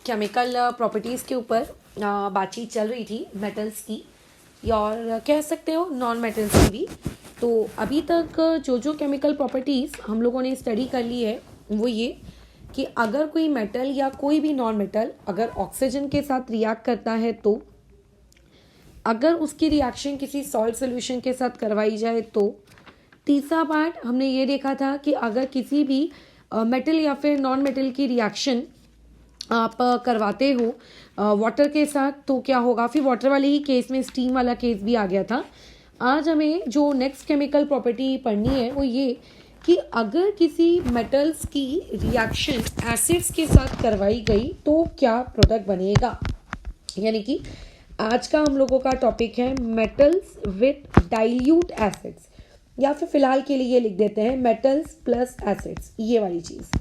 Chemical properties के ऊपर बातचीत चल रही थी मेटल्स की, और कह सकते हो नॉन मेटल्स की भी। तो अभी तक जो केमिकल प्रॉपर्टीज़ हम लोगों ने स्टडी कर ली है वो ये कि अगर कोई मेटल या कोई भी नॉन मेटल अगर ऑक्सीजन के साथ रिएक्ट करता है, तो अगर उसकी रिएक्शन किसी सॉल्ट सोल्यूशन के साथ करवाई जाए तो। तीसरा पार्ट हमने ये देखा था कि अगर किसी भी मेटल या फिर नॉन मेटल की रिएक्शन आप करवाते हो वाटर के साथ तो क्या होगा। फिर वाटर वाले ही केस में स्टीम वाला केस भी आ गया था। आज हमें जो नेक्स्ट केमिकल प्रॉपर्टी पढ़नी है वो ये कि अगर किसी मेटल्स की रिएक्शन एसिड्स के साथ करवाई गई तो क्या प्रोडक्ट बनेगा। यानी कि आज का हम लोगों का टॉपिक है मेटल्स विथ डाइल्यूट एसिड्स, या फिर फिलहाल के लिए लिख देते हैं मेटल्स प्लस एसिड्स, ये वाली चीज़।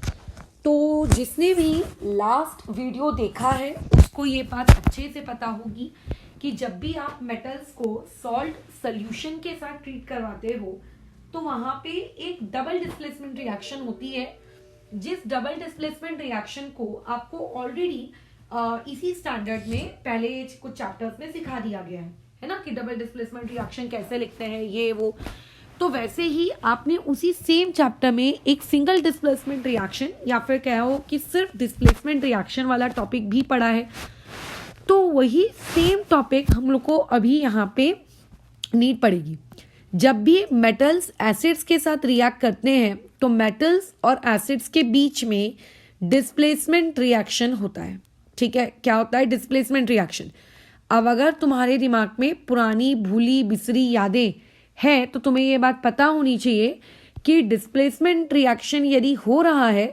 तो जिसने भी लास्ट वीडियो देखा है उसको ये बात अच्छे से पता होगी कि जब भी आप मेटल्स को सॉल्ट सोल्यूशन के साथ ट्रीट करवाते हो तो वहां पे एक डबल डिस्प्लेसमेंट रिएक्शन होती है, जिस डबल डिस्प्लेसमेंट रिएक्शन को आपको ऑलरेडी इसी स्टैंडर्ड में पहले कुछ चैप्टर्स में सिखा दिया गया है ना, कि डबल डिस्प्लेसमेंट रिएक्शन कैसे लिखते हैं ये वो। तो वैसे ही आपने उसी सेम चैप्टर में एक सिंगल डिस्प्लेसमेंट रिएक्शन या फिर कहो कि सिर्फ डिस्प्लेसमेंट रिएक्शन वाला टॉपिक भी पढ़ा है। तो वही सेम टॉपिक हम लोग को अभी यहाँ पे नीड पड़ेगी। जब भी मेटल्स एसिड्स के साथ रिएक्ट करते हैं तो मेटल्स और एसिड्स के बीच में डिस्प्लेसमेंट रिएक्शन होता है। ठीक है, क्या होता है? Displacement reaction. अब अगर तुम्हारे दिमाग में पुरानी भूली बिसरी यादें है तो तुम्हें ये बात पता होनी चाहिए कि डिस्प्लेसमेंट रिएक्शन यदि हो रहा है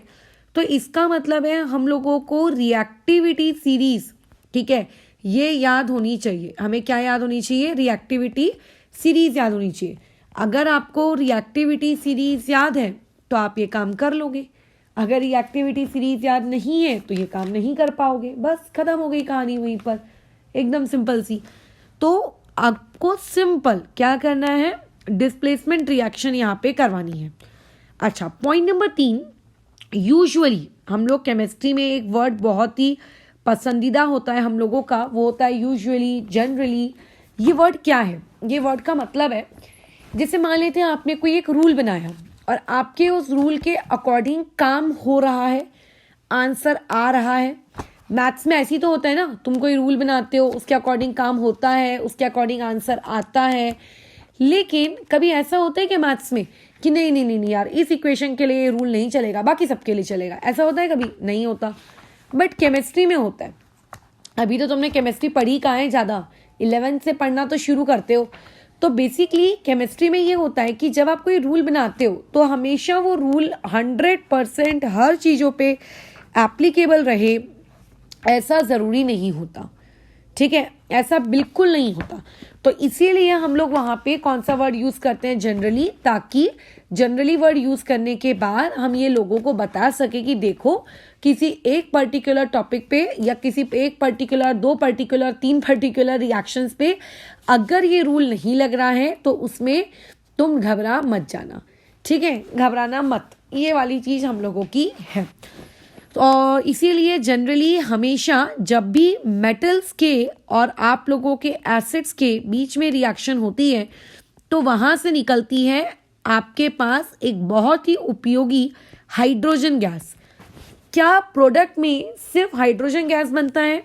तो इसका मतलब है हम लोगों को रिएक्टिविटी सीरीज, ठीक है, ये याद होनी चाहिए। हमें क्या याद होनी चाहिए? रिएक्टिविटी सीरीज याद होनी चाहिए। अगर आपको रिएक्टिविटी सीरीज याद है तो आप ये काम कर लोगे, अगर रिएक्टिविटी सीरीज याद नहीं है तो ये काम नहीं कर पाओगे। बस खत्म हो गई कहानी वहीं पर, एकदम सिंपल सी। तो आपको सिंपल क्या करना है? डिस्प्लेसमेंट रिएक्शन यहाँ पे करवानी है। अच्छा, पॉइंट नंबर 3, यूजुअली हम लोग केमिस्ट्री में एक वर्ड बहुत ही पसंदीदा होता है हम लोगों का, वो होता है यूजुअली, जनरली। ये वर्ड क्या है? ये वर्ड का मतलब है, जैसे मान लेते हैं आपने कोई एक रूल बनाया और आपके उस रूल के अकॉर्डिंग काम हो रहा है, आंसर आ रहा है। मैथ्स में ऐसी तो होता है ना, तुम कोई रूल बनाते हो, उसके अकॉर्डिंग काम होता है, उसके अकॉर्डिंग आंसर आता है। लेकिन कभी ऐसा होता है कि मैथ्स में कि नहीं नहीं नहीं यार, इस इक्वेशन के लिए ये रूल नहीं चलेगा, बाकी सबके लिए चलेगा। ऐसा होता है? कभी नहीं होता। बट केमिस्ट्री में होता है। अभी तो तुमने केमिस्ट्री पढ़ी कहाँ है ज़्यादा, 11th से पढ़ना तो शुरू करते हो। तो बेसिकली केमिस्ट्री में ये होता है कि जब आप कोई रूल बनाते हो तो हमेशा वो रूल 100% हर चीज़ों पे एप्लीकेबल रहे ऐसा ज़रूरी नहीं होता। ठीक है, ऐसा बिल्कुल नहीं होता। तो इसीलिए हम लोग वहाँ पे कौन सा वर्ड यूज़ करते हैं? जनरली, ताकि जनरली वर्ड यूज़ करने के बाद हम ये लोगों को बता सके कि देखो किसी एक पर्टिकुलर टॉपिक पे या किसी एक पर्टिकुलर, 2 पर्टिकुलर, 3 पर्टिकुलर रिएक्शंस पे अगर ये रूल नहीं लग रहा है तो उसमें तुम घबरा मत जाना। ठीक है, घबराना मत, ये वाली चीज़ हम लोगों की है। और इसीलिए जनरली हमेशा जब भी मेटल्स के और आप लोगों के एसिड्स के बीच में रिएक्शन होती है तो वहाँ से निकलती है आपके पास एक बहुत ही उपयोगी हाइड्रोजन गैस। क्या प्रोडक्ट में सिर्फ हाइड्रोजन गैस बनता है?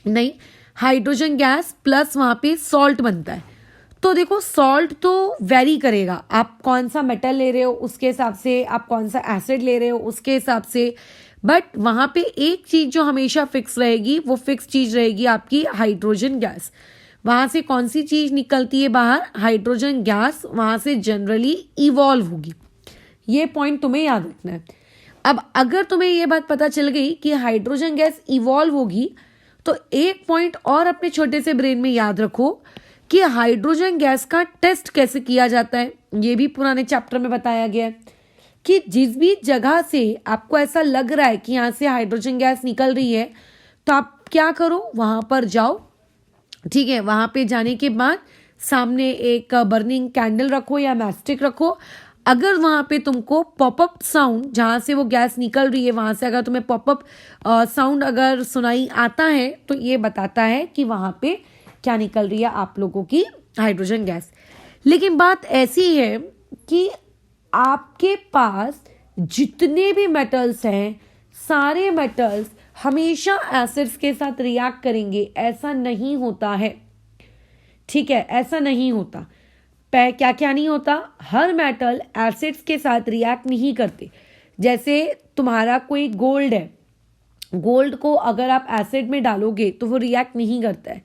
नहीं, हाइड्रोजन गैस प्लस वहाँ पे सॉल्ट बनता है। तो देखो, सॉल्ट तो वेरी करेगा, आप कौन सा मेटल ले रहे हो उसके हिसाब से, आप कौन सा एसिड ले रहे हो उसके हिसाब से। बट वहाँ पे एक चीज़ जो हमेशा फिक्स रहेगी, वो फिक्स चीज़ रहेगी आपकी हाइड्रोजन गैस। वहाँ से कौन सी चीज़ निकलती है बाहर? हाइड्रोजन गैस वहाँ से जनरली इवॉल्व होगी। ये पॉइंट तुम्हें याद रखना है। अब अगर तुम्हें ये बात पता चल गई कि हाइड्रोजन गैस इवॉल्व होगी तो एक पॉइंट और अपने छोटे से ब्रेन में याद रखो कि हाइड्रोजन गैस का टेस्ट कैसे किया जाता है। ये भी पुराने चैप्टर में बताया गया है कि जिस भी जगह से आपको ऐसा लग रहा है कि यहाँ से हाइड्रोजन गैस निकल रही है तो आप क्या करो, वहाँ पर जाओ। ठीक है, वहाँ पे जाने के बाद सामने एक बर्निंग कैंडल रखो या मैस्टिक रखो। अगर वहाँ पे तुमको पॉपअप साउंड, जहाँ से वो गैस निकल रही है वहाँ से अगर तुम्हें पॉपअप साउंड अगर सुनाई आता है तो ये बताता है कि वहाँ पे क्या निकल रही है, आप लोगों की हाइड्रोजन गैस। लेकिन बात ऐसी है कि आपके पास जितने भी मेटल्स हैं, सारे मेटल्स हमेशा एसिड्स के साथ रिएक्ट करेंगे, ऐसा नहीं होता है। ठीक है, ऐसा नहीं होता। क्या क्या नहीं होता, हर मेटल एसिड्स के साथ रिएक्ट नहीं करते। जैसे तुम्हारा कोई गोल्ड है, गोल्ड को अगर आप एसिड में डालोगे तो वो रिएक्ट नहीं करता है।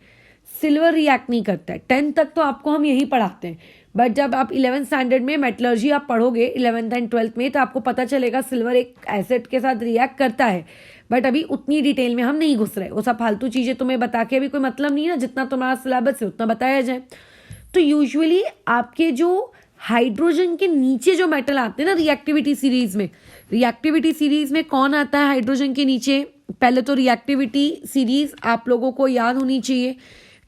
सिल्वर रिएक्ट नहीं करता है। 10th तक तो आपको हम यही पढ़ाते हैं, बट जब आप 11th स्टैंडर्ड में मेटलर्जी आप पढ़ोगे 11th एंड 12th में, तो आपको पता चलेगा सिल्वर एक एसिड के साथ रिएक्ट करता है। बट अभी उतनी डिटेल में हम नहीं घुस रहे, वो सब फालतू चीज़ें तुम्हें बता के अभी कोई मतलब नहीं ना, जितना तुम्हारा सिलेबस है उतना बताया जाए। तो यूजुअली आपके जो हाइड्रोजन के नीचे जो मेटल आते हैं ना रिएक्टिविटी सीरीज में, रिएक्टिविटी सीरीज में कौन आता है हाइड्रोजन के नीचे? पहले तो रिएक्टिविटी सीरीज आप लोगों को याद होनी चाहिए।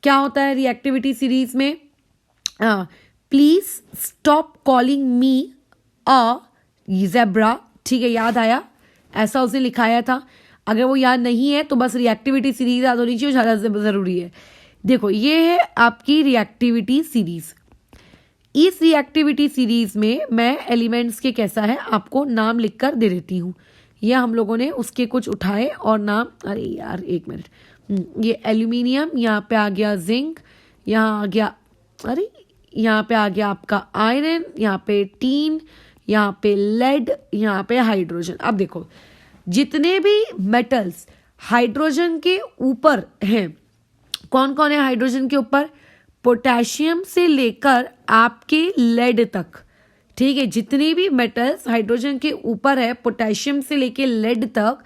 क्या होता है रिएक्टिविटी सीरीज में? Please stop calling me a zebra. ठीक है, याद आया? ऐसा उसने लिखाया था। अगर वो याद नहीं है तो बस रिएक्टिविटी सीरीज याद होनी चाहिए, ज़्यादा ज़रूरी है। देखो, ये है आपकी रिएक्टिविटी सीरीज। इस रिएक्टिविटी सीरीज में मैं एलिमेंट्स के कैसा है आपको नाम लिखकर दे देती हूँ। ये हम लोगों ने उसके कुछ उठाए और नाम, अरे यार एक मिनट, ये एल्यूमिनियम, यहाँ पे आ गया जिंक, यहाँ आ गया, अरे यहाँ पे आ गया आपका आयरन, यहाँ पे टीन, यहाँ पे लेड, यहाँ पे हाइड्रोजन। अब देखो, जितने भी मेटल्स हाइड्रोजन के ऊपर हैं, कौन कौन है हाइड्रोजन के ऊपर? पोटेशियम से लेकर आपके लेड तक। ठीक है, जितने भी मेटल्स हाइड्रोजन के ऊपर है, पोटेशियम से लेकर लेड तक,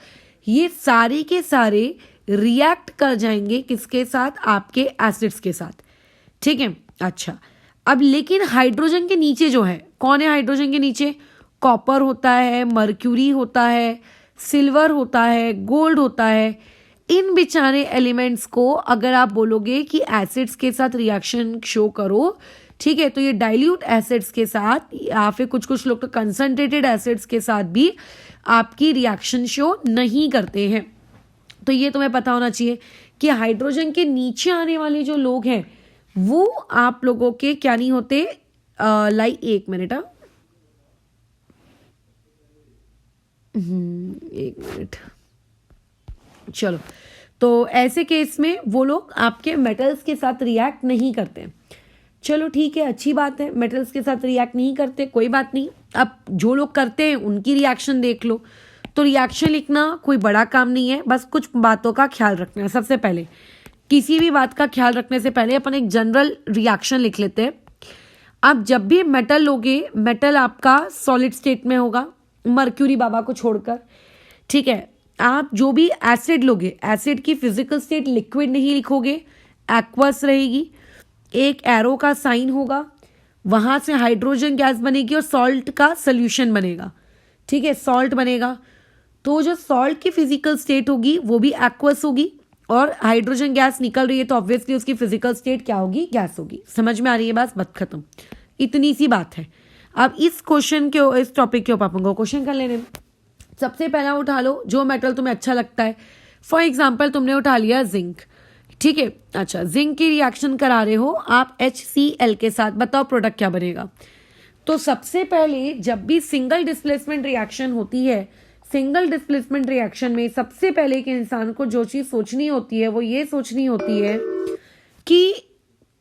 ये सारे के सारे रिएक्ट कर जाएंगे किसके साथ? आपके एसिड्स के साथ। ठीक है, अच्छा। अब लेकिन हाइड्रोजन के नीचे जो है, कौन है हाइड्रोजन के नीचे? कॉपर होता है, मर्क्यूरी होता है, सिल्वर होता है, गोल्ड होता है। इन बेचारे एलिमेंट्स को अगर आप बोलोगे कि एसिड्स के साथ रिएक्शन शो करो, ठीक है, तो ये डाइल्यूट एसिड्स के साथ या फिर कुछ कुछ लोग तो कंसंट्रेटेड एसिड्स के साथ भी आपकी रिएक्शन शो नहीं करते हैं। तो ये तुम्हें पता होना चाहिए कि हाइड्रोजन के नीचे आने वाले जो लोग हैं वो आप लोगों के क्या नहीं होते। एक मिनट, एक मिनट, चलो। तो ऐसे केस में वो लोग आपके मेटल्स के साथ रिएक्ट नहीं करते। चलो ठीक है, अच्छी बात है, मेटल्स के साथ रिएक्ट नहीं करते, कोई बात नहीं। अब जो लोग करते हैं उनकी रिएक्शन देख लो। तो रिएक्शन लिखना कोई बड़ा काम नहीं है, बस कुछ बातों का ख्याल रखना है। सबसे पहले किसी भी बात का ख्याल रखने से पहले अपन एक जनरल रिएक्शन लिख लेते हैं। अब जब भी मेटल लोगे, मेटल आपका सॉलिड स्टेट में होगा, मर्क्यूरी बाबा को छोड़कर। ठीक है, आप जो भी एसिड लोगे, एसिड की फिजिकल स्टेट लिक्विड नहीं लिखोगे, एक्वस रहेगी। एक एरो का साइन होगा, वहां से हाइड्रोजन गैस बनेगी और सॉल्ट का सोल्यूशन बनेगा। ठीक है, सॉल्ट बनेगा। तो जो सॉल्ट की फिजिकल स्टेट होगी वो भी एक्वस होगी, और हाइड्रोजन गैस निकल रही है तो ऑब्वियसली उसकी फिजिकल स्टेट क्या होगी? गैस होगी। समझ में आ रही है बात खत्म। इतनी सी बात है। अब इस क्वेश्चन के, इस टॉपिक के ऊपर अपन को क्वेश्चन कर लेने। सबसे पहला उठा लो जो मेटल तुम्हें अच्छा लगता है। फॉर एग्जाम्पल तुमने उठा लिया जिंक। ठीक है, अच्छा, जिंक की रिएक्शन करा रहे हो आप HCl के साथ, बताओ प्रोडक्ट क्या बनेगा? तो सबसे पहले जब भी सिंगल डिस्प्लेसमेंट रिएक्शन होती है, सिंगल डिस्प्लेसमेंट रिएक्शन में सबसे पहले कि इंसान को जो चीज सोचनी होती है वो ये सोचनी होती है कि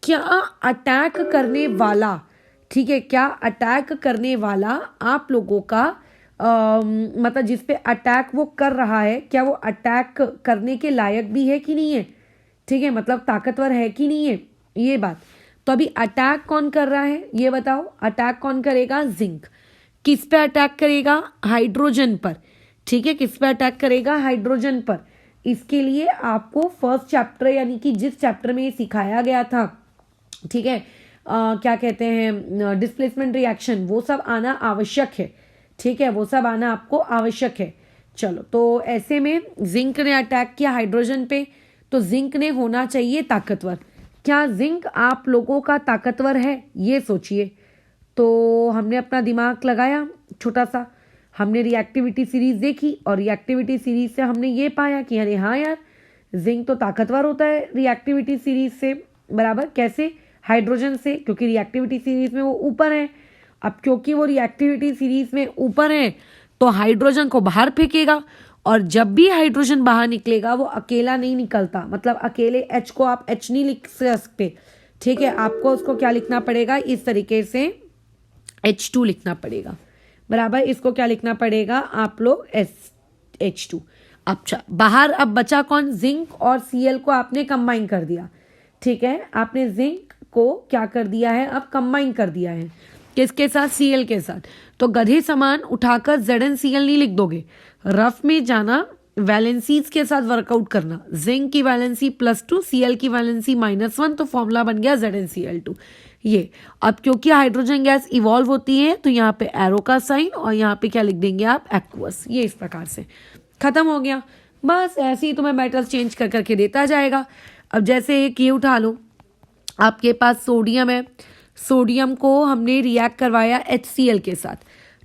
क्या अटैक करने वाला, ठीक है, क्या अटैक करने वाला आप लोगों का मतलब जिस पे अटैक वो कर रहा है, क्या वो अटैक करने के लायक भी है कि नहीं है? ठीक है, मतलब ताकतवर है कि नहीं है, ये बात। तो अभी अटैक कौन कर रहा है ये बताओ? अटैक कौन करेगा? जिंक। किस पे अटैक करेगा? हाइड्रोजन पर। ठीक है, किस पे अटैक करेगा? हाइड्रोजन पर। इसके लिए आपको फर्स्ट चैप्टर यानी कि जिस चैप्टर में ये सिखाया गया था, ठीक है, क्या कहते हैं, डिस्प्लेसमेंट रिएक्शन, वो सब आना आवश्यक है। ठीक है, वो सब आना आपको आवश्यक है। चलो, तो ऐसे में जिंक ने अटैक किया हाइड्रोजन पे, तो जिंक ने होना चाहिए ताकतवर। क्या जिंक आप लोगों का ताकतवर है? ये सोचिए। तो हमने अपना दिमाग लगाया छोटा सा, हमने रिएक्टिविटी सीरीज देखी और रिएक्टिविटी सीरीज से हमने ये पाया कि अरे हाँ यार, जिंक तो ताकतवर होता है रिएक्टिविटी सीरीज से। बराबर कैसे? हाइड्रोजन से, क्योंकि रिएक्टिविटी सीरीज में वो ऊपर है। अब क्योंकि वो रिएक्टिविटी सीरीज में ऊपर है तो हाइड्रोजन को बाहर फेंकेगा, और जब भी हाइड्रोजन बाहर निकलेगा वो अकेला नहीं निकलता, मतलब अकेले H को आप H नहीं लिख सकते, ठीक है, आपको उसको क्या लिखना पड़ेगा, इस तरीके से H2 लिखना पड़ेगा। बराबर, इसको क्या लिखना पड़ेगा आप लोग, H2। अच्छा, बाहर अब बचा कौन, जिंक और Cl को आपने कंबाइन कर दिया, ठीक है, आपने जिंक को क्या कर दिया है, अब कंबाइन कर दिया है किसके साथ, Cl के साथ। तो गधे समान उठाकर ZnCl नहीं लिख दोगे, रफ में जाना, वैलेंसीज के साथ वर्कआउट करना, जिंक की वैलेंसी +2, Cl की वैलेंसी -1, तो फॉर्मूला बन गया ZnCl2। ये अब क्योंकि हाइड्रोजन गैस इवॉल्व होती है तो यहाँ पे एरो का साइन और यहाँ पे क्या लिख देंगे आप, एक्वस। ये इस प्रकार से खत्म हो गया। बस ऐसे ही तुम्हें मेटल्स चेंज कर करके देता जाएगा। अब जैसे एक ये उठा लो, आपके पास सोडियम है, सोडियम को हमने रिएक्ट करवाया HCl के साथ,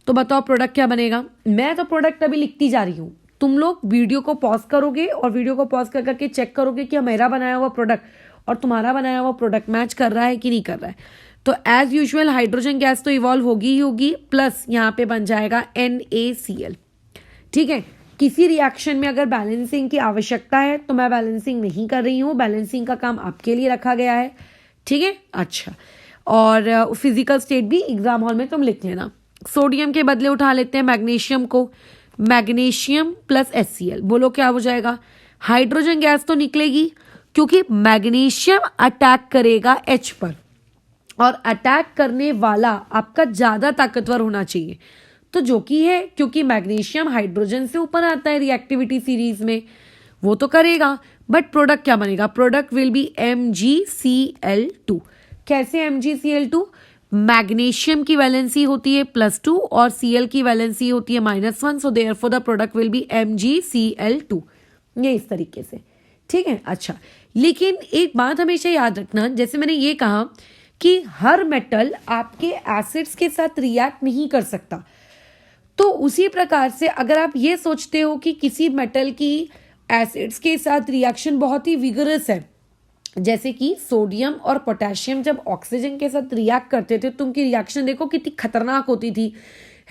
तो बताओ प्रोडक्ट क्या बनेगा। मैं तो प्रोडक्ट अभी लिखती जा रही हूँ, तुम लोग वीडियो को पॉज करोगे और वीडियो को पॉज कर करके चेक करोगे कि मेरा बनाया हुआ प्रोडक्ट और तुम्हारा बनाया हुआ प्रोडक्ट मैच कर रहा है कि नहीं कर रहा है। तो एज यूजुअल हाइड्रोजन गैस तो इवॉल्व होगी ही होगी, प्लस यहाँ पे बन जाएगा NaCl। ठीक है, किसी रिएक्शन में अगर बैलेंसिंग की आवश्यकता है तो मैं बैलेंसिंग नहीं कर रही हूँ, बैलेंसिंग का काम आपके लिए रखा गया है, ठीक है। अच्छा, और फिजिकल स्टेट भी एग्जाम हॉल में तुम लिख लेना। सोडियम के बदले उठा लेते हैं मैग्नीशियम को, मैग्नीशियम प्लस HCl, बोलो क्या हो जाएगा। हाइड्रोजन गैस तो निकलेगी क्योंकि मैग्नीशियम अटैक करेगा H पर, और अटैक करने वाला आपका ज्यादा ताकतवर होना चाहिए, तो जो कि है, क्योंकि मैग्नीशियम हाइड्रोजन से ऊपर आता है रिएक्टिविटी सीरीज में, वो तो करेगा। बट प्रोडक्ट क्या बनेगा, प्रोडक्ट विल बी MgCl2। कैसे MgCl2, मैग्नीशियम की वैलेंसी होती है +2 और Cl की वैलेंसी होती है -1, so therefore the product will be MgCl2। ये इस तरीके से, ठीक है। अच्छा, लेकिन एक बात हमेशा याद रखना, जैसे मैंने ये कहा कि हर मेटल आपके एसिड्स के साथ रिएक्ट नहीं कर सकता, तो उसी प्रकार से अगर आप ये सोचते हो कि किसी मेटल की एसिड्स के साथ रिएक्शन बहुत ही विगरस है, जैसे कि सोडियम और पोटेशियम जब ऑक्सीजन के साथ रिएक्ट करते थे तो उनकी रिएक्शन देखो कितनी खतरनाक होती थी,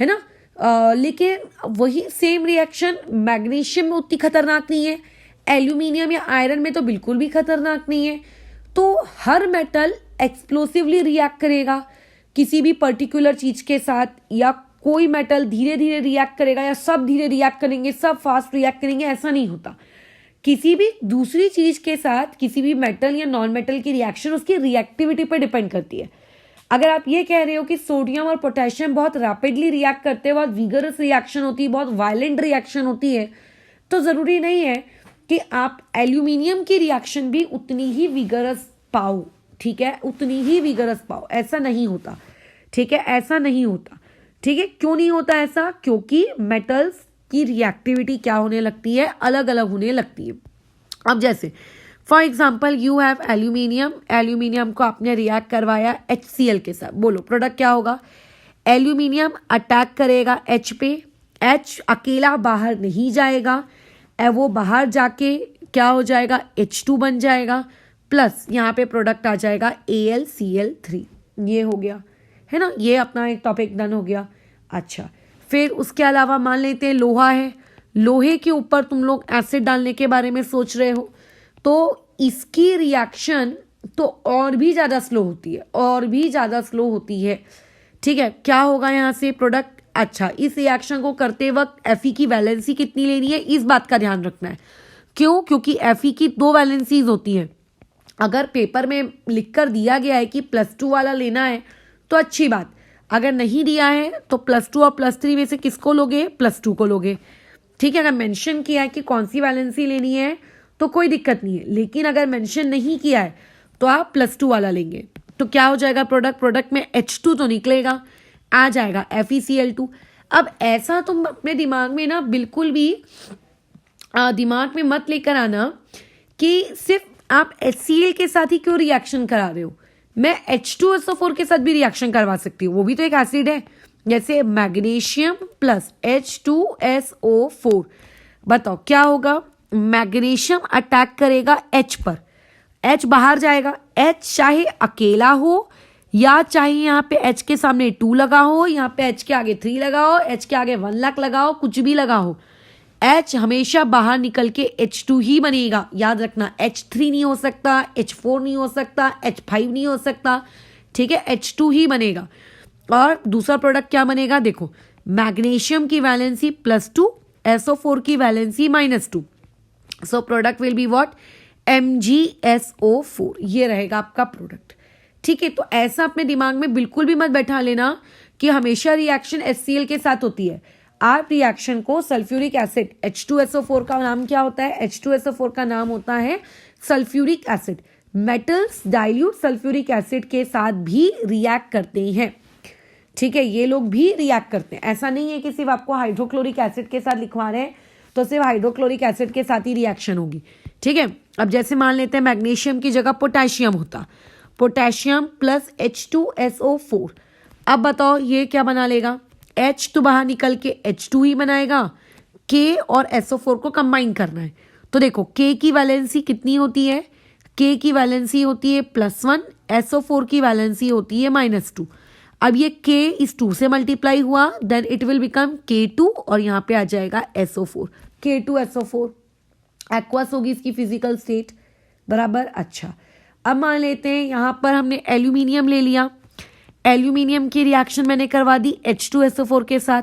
है ना। लेकिन वही सेम रिएक्शन मैग्नीशियम में उतनी खतरनाक नहीं है, एल्यूमिनियम या आयरन में तो बिल्कुल भी खतरनाक नहीं है। तो हर मेटल एक्सप्लोसिवली रिएक्ट करेगा किसी भी पर्टिकुलर चीज के साथ, या कोई मेटल धीरे धीरे रिएक्ट करेगा, या सब धीरे रिएक्ट करेंगे, सब फास्ट रिएक्ट करेंगे, ऐसा नहीं होता। किसी भी दूसरी चीज के साथ किसी भी मेटल या नॉन मेटल की रिएक्शन उसकी रिएक्टिविटी पर डिपेंड करती है। अगर आप ये कह रहे हो कि सोडियम और पोटेशियम बहुत रैपिडली रिएक्ट करते हैं, बहुत विगरस रिएक्शन होती है, बहुत वायलेंट रिएक्शन होती है, तो जरूरी नहीं है कि आप एल्यूमिनियम की रिएक्शन भी उतनी ही विगरस पाओ, ठीक है, उतनी ही विगरस पाओ, ऐसा नहीं होता, ठीक है, ऐसा नहीं होता, ठीक है। क्यों नहीं होता ऐसा, क्योंकि मेटल्स की रिएक्टिविटी क्या होने लगती है, अलग अलग होने लगती है। अब जैसे for example you have aluminium, aluminium को आपने रिएक्ट करवाया HCl के साथ, बोलो प्रोडक्ट क्या होगा। एल्यूमिनियम अटैक करेगा H पे, H अकेला बाहर नहीं जाएगा, वो बाहर जाके क्या हो जाएगा, H2 बन जाएगा, प्लस यहाँ पे प्रोडक्ट आ जाएगा AlCl3। ये हो गया, है ना, ये अपना एक टॉपिक डन हो गया। अच्छा, फिर उसके अलावा मान लेते हैं लोहा है, लोहे के ऊपर तुम लोग एसिड डालने के बारे में सोच रहे हो, तो इसकी रिएक्शन तो और भी ज़्यादा स्लो होती है, और भी ज़्यादा स्लो होती है, ठीक है। क्या होगा यहाँ से प्रोडक्ट, अच्छा, इस रिएक्शन को करते वक्त Fe की वैलेंसी कितनी लेनी है, इस बात का ध्यान रखना है। क्यों, क्योंकि Fe की 2 वैलेंसीज होती हैं। अगर पेपर में लिखकर दिया गया है कि +2 वाला लेना है तो अच्छी बात, अगर नहीं दिया है तो +2 और +3 में से किसको लोगे, +2 को लोगे, ठीक है। अगर मेंशन किया है कि कौन सी वैलेंसी लेनी है तो कोई दिक्कत नहीं है, लेकिन अगर मेंशन नहीं किया है तो आप +2 वाला लेंगे। तो क्या हो जाएगा प्रोडक्ट में H2 तो निकलेगा, आ जाएगा FeCl2। अब ऐसा तुम अपने दिमाग में ना बिल्कुल भी दिमाग में मत लेकर आना कि सिर्फ आप HCl के साथ ही क्यों रिएक्शन करा रहे हो, मैं H2SO4 के साथ भी रिएक्शन करवा सकती हूँ, वो भी तो एक एसिड है। जैसे मैग्नीशियम प्लस H2SO4, बताओ क्या होगा? मैग्नीशियम अटैक करेगा H पर, H बाहर जाएगा। H चाहे अकेला हो या चाहे यहाँ पे H के सामने 2 लगा हो, यहाँ पे H के आगे 3 लगा हो, H के आगे 1 लाख लगा हो, कुछ भी लगा हो, H हमेशा बाहर निकल के H2 ही बनेगा। याद रखना, H3 नहीं हो सकता, H4 नहीं हो सकता, H5 नहीं हो सकता, ठीक है, H2 ही बनेगा। और दूसरा प्रोडक्ट क्या बनेगा? देखो, मैग्नीशियम की वैलेंसी +2, SO4 की valency -2, so product will be what? MgSO4, ये रहेगा आपका प्रोडक्ट। ठीक है, तो ऐसा अपने दिमाग में बिल्कुल भी मत बैठा लेना कि हमेशा रिएक्शन HCl के साथ होती है। आप रिएक्शन को सल्फ्यूरिक एसिड, H2SO4 का नाम क्या होता है? H2SO4 का नाम होता है sulphuric acid. Metals dilute sulphuric acid के साथ भी रिएक्ट करते हैं। ठीक है, ये लोग भी रिएक्ट करते हैं। ऐसा नहीं है कि सिर्फ आपको हाइड्रोक्लोरिक एसिड के साथ लिखवा रहे हैं तो सिर्फ हाइड्रोक्लोरिक एसिड के साथ ही रिएक्शन होगी। ठीक है, अब जैसे मान लेते हैं मैग्नीशियम की जगह पोटेशियम होता, पोटेशियम प्लस H2SO4। अब बताओ ये क्या बना लेगा? H तो बाहर निकल के H2 ही बनाएगा, K और SO4 को कंबाइन करना है। तो देखो K की वैलेंसी कितनी होती है? K की वैलेंसी होती है +1, SO4 की वैलेंसी होती है -2। अब ये K इस 2 से मल्टीप्लाई हुआ, then it will become K2 और यहाँ पे आ जाएगा SO4, K2SO4। एक्वस होगी इसकी फिजिकल स्टेट, बराबर। अच्छा, अब मान लेते हैं यहाँ पर हमने एल्यूमिनियम ले लिया, एल्यूमिनियम की रिएक्शन मैंने करवा दी H2SO4 के साथ,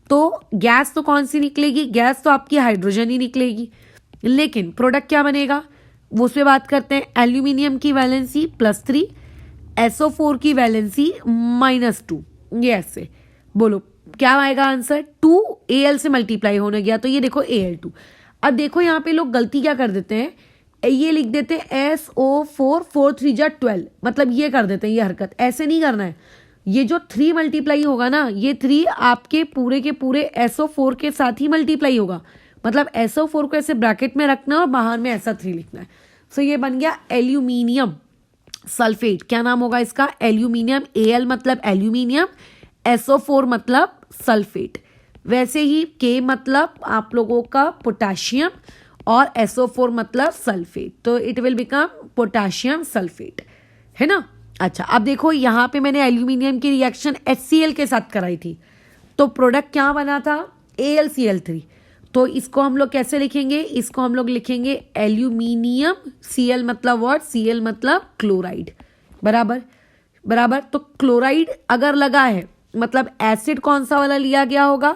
तो गैस तो कौन सी निकलेगी? गैस तो आपकी हाइड्रोजन ही निकलेगी, लेकिन प्रोडक्ट क्या बनेगा वो उस पर बात करते हैं। एल्यूमिनियम की वैलेंसी +3, SO4 की वैलेंसी -2, ये ऐसे बोलो क्या आएगा आंसर? 2 Al से मल्टीप्लाई होने गया तो ये देखो Al2। अब देखो यहाँ पे लोग गलती क्या कर देते हैं, ये लिख देते हैं SO4, 4 3 जा 12, मतलब ये कर देते हैं ये हरकत। ऐसे नहीं करना है, ये जो 3 मल्टीप्लाई होगा ना, ये 3 आपके पूरे के पूरे SO4 के साथ ही मल्टीप्लाई होगा, मतलब SO4 को ऐसे ब्रैकेट में रखना और बाहर में ऐसा 3 लिखना है। सो ये बन गया एल्यूमिनियम सल्फेट। क्या नाम होगा इसका? एल्यूमिनियम। Al मतलब एल्यूमिनियम, SO4 मतलब सल्फेट। वैसे ही K मतलब आप लोगों का पोटेशियम और SO4 मतलब सल्फेट, तो it will become potassium sulphate, है ना। अच्छा, अब देखो यहाँ पे मैंने एल्यूमिनियम की रिएक्शन HCl के साथ कराई थी, तो प्रोडक्ट क्या बना था? AlCl3। तो इसको हम लोग कैसे लिखेंगे? इसको हम लोग लिखेंगे एल्यूमिनियम, Cl मतलब व्हाट? Cl मतलब क्लोराइड, बराबर बराबर। तो क्लोराइड अगर लगा है मतलब एसिड कौन सा वाला लिया गया होगा?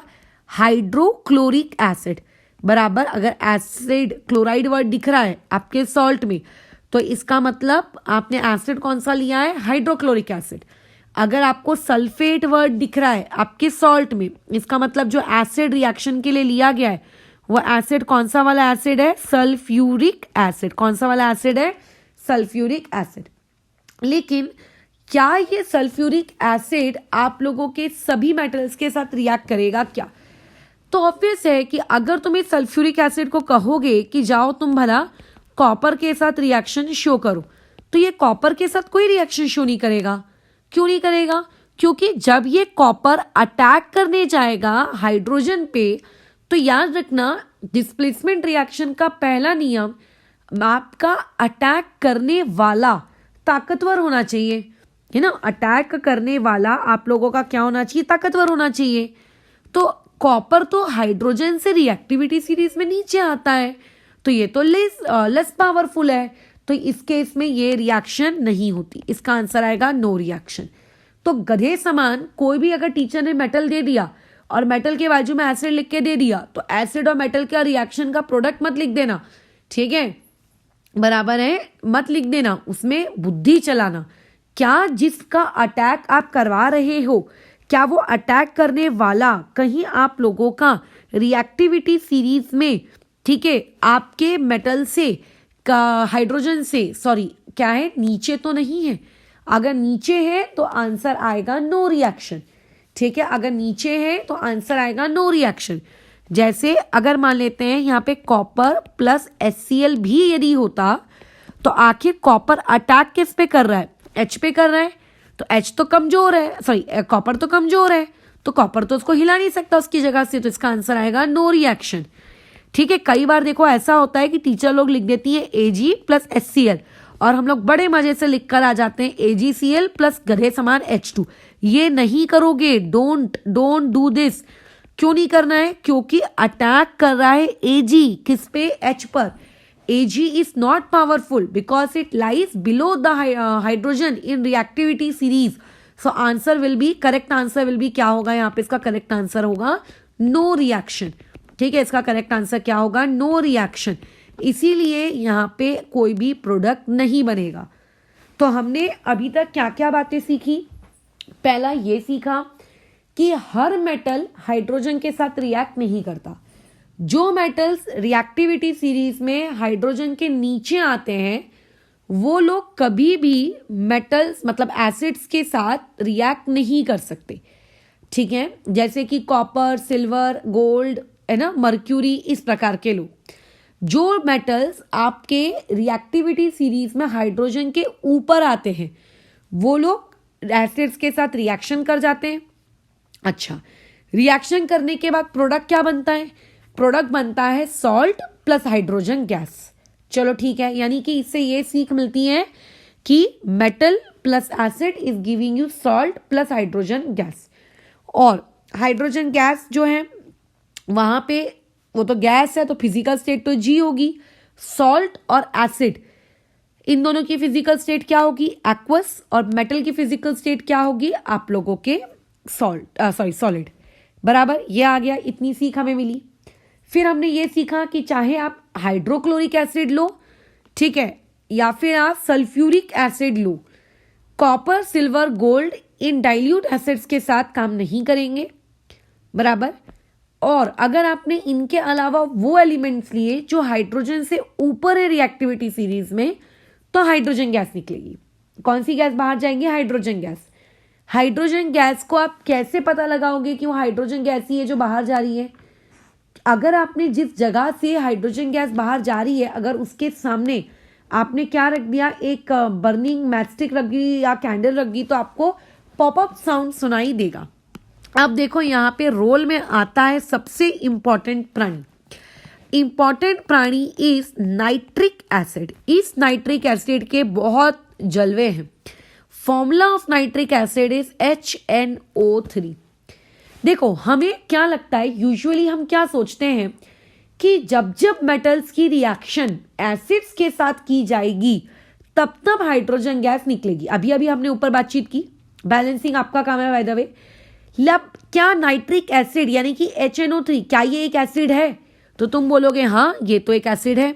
हाइड्रोक्लोरिक एसिड, बराबर। अगर एसिड क्लोराइड वर्ड दिख रहा है आपके सॉल्ट में तो इसका मतलब आपने एसिड कौन सा लिया है? Hydrochloric acid. अगर आपको सल्फेट वर्ड दिख रहा है आपके सॉल्ट में, इसका मतलब जो एसिड रिएक्शन के लिए लिया गया है वो एसिड कौन सा वाला एसिड है? Sulphuric acid. कौन सा वाला एसिड है? Sulphuric acid. लेकिन क्या ये सल्फ्यूरिक एसिड आप लोगों के सभी मेटल्स के साथ रिएक्ट करेगा क्या? तो ऑब्वियस है कि अगर तुम इस सल्फ्यूरिक एसिड को कहोगे कि जाओ तुम भला कॉपर के साथ रिएक्शन शो करो, तो ये कॉपर के साथ कोई रिएक्शन शो नहीं करेगा। क्यों नहीं करेगा? क्योंकि जब ये कॉपर अटैक करने जाएगा हाइड्रोजन पे, तो याद रखना डिस्प्लेसमेंट रिएक्शन का पहला नियम आपका अटैक करने वाला ताकतवर होना चाहिए, है ना। अटैक करने वाला आप लोगों का क्या होना चाहिए? ताकतवर होना चाहिए। तो कॉपर तो हाइड्रोजन से रिएक्टिविटी सीरीज में नीचे आता है, तो ये तो लेस पावरफुल है, तो इस केस में ये रिएक्शन नहीं होती। इसका आंसर आएगा नो रिएक्शन। तो गधे समान कोई भी अगर टीचर ने मेटल दे दिया और मेटल के बाजू में एसिड लिख के दे दिया, तो एसिड और मेटल का रिएक्शन का प्रोडक्ट मत लिख देना, ठीक है, बराबर है, मत लिख देना, उसमें बुद्धि चलाना। क्या जिसका अटैक आप करवा रहे हो, क्या वो अटैक करने वाला कहीं आप लोगों का रिएक्टिविटी सीरीज में, ठीक है, आपके मेटल से का हाइड्रोजन से, सॉरी क्या है, नीचे तो नहीं है? अगर नीचे है तो आंसर आएगा नो रिएक्शन, ठीक है। अगर नीचे है तो आंसर आएगा नो रिएक्शन। जैसे अगर मान लेते हैं यहाँ पे कॉपर प्लस HCl भी यदि होता, तो आखिर कॉपर अटैक किस पे कर रहा है? H पे कर रहा है तो H तो कमजोर है, सॉरी कॉपर तो कमजोर है, तो कॉपर तो उसको हिला नहीं सकता उसकी जगह से, तो इसका आंसर आएगा नो रिएक्शन। ठीक है, कई बार देखो ऐसा होता है कि टीचर लोग लिख देती है Ag प्लस HCl और हम लोग बड़े मजे से लिख कर आ जाते हैं AgCl प्लस गधे समान H2। ये नहीं करोगे, डोंट डू दिस। क्यों नहीं करना है? क्योंकि अटैक कर रहा है Ag किस पे? H पर। Ag is not powerful because it lies below the hydrogen in reactivity series. So answer will be, correct answer will be क्या होगा यहाँ पे? इसका करेक्ट आंसर होगा नो रिएक्शन। ठीक है, इसका करेक्ट आंसर क्या होगा? No reaction. इसीलिए यहाँ पे कोई भी प्रोडक्ट नहीं बनेगा। तो हमने अभी तक क्या क्या बातें सीखी? पहला ये सीखा कि हर मेटल हाइड्रोजन के साथ रिएक्ट नहीं करता। जो मेटल्स रिएक्टिविटी सीरीज में हाइड्रोजन के नीचे आते हैं वो लोग कभी भी मेटल्स मतलब एसिड्स के साथ रिएक्ट नहीं कर सकते। ठीक है, जैसे कि कॉपर, सिल्वर, गोल्ड है ना, मर्क्यूरी, इस प्रकार के लोग। जो मेटल्स आपके रिएक्टिविटी सीरीज में हाइड्रोजन के ऊपर आते हैं वो लोग एसिड्स के साथ रिएक्शन कर जाते हैं। अच्छा, रिएक्शन करने के बाद प्रोडक्ट क्या बनता है? प्रोडक्ट बनता है सॉल्ट प्लस हाइड्रोजन गैस। चलो ठीक है, यानी कि इससे ये सीख मिलती है कि metal plus acid is giving you salt plus hydrogen gas. और हाइड्रोजन गैस जो है वहां पे वो तो गैस है तो फिजिकल स्टेट तो G होगी। सॉल्ट और एसिड इन दोनों की फिजिकल स्टेट क्या होगी? एक्वस। और मेटल की फिजिकल स्टेट क्या होगी आप लोगों के? सॉलिड। बराबर, ये आ गया, इतनी सीख हमें मिली। फिर हमने ये सीखा कि चाहे आप हाइड्रोक्लोरिक एसिड लो, ठीक है, या फिर आप sulphuric acid low, copper, silver, gold in dilute acids के साथ काम नहीं करेंगे। बराबर। और अगर आपने इनके अलावा वो एलिमेंट्स लिए जो हाइड्रोजन से ऊपर है रिएक्टिविटी सीरीज में, तो हाइड्रोजन गैस निकलेगी। कौन सी गैस बाहर जाएंगी? Hydrogen gas. हाइड्रोजन गैस को आप कैसे पता लगाओगे कि वो हाइड्रोजन गैस ही है जो बाहर जा रही है? अगर आपने जिस जगह से हाइड्रोजन गैस बाहर जा रही है अगर उसके सामने आपने क्या रख दिया, एक बर्निंग मैचस्टिक रख दी या कैंडल रख दी, तो आपको पॉपअप साउंड सुनाई देगा। अब देखो यहाँ पे रोल में आता है सबसे इंपॉर्टेंट प्राणी। इंपॉर्टेंट प्राणी इज नाइट्रिक एसिड। इस नाइट्रिक एसिड के बहुत जलवे हैं। Formula of nitric acid is HNO3। देखो हमें क्या लगता है, यूजुअली हम क्या सोचते हैं कि जब जब मेटल्स की रिएक्शन एसिड्स के साथ की जाएगी तब तब हाइड्रोजन गैस निकलेगी। अभी अभी हमने ऊपर बातचीत की, बैलेंसिंग आपका काम है बाय द वे। लब क्या नाइट्रिक एसिड यानी कि HNO3 क्या ये एक एसिड है? तो तुम बोलोगे हाँ ये तो एक एसिड है।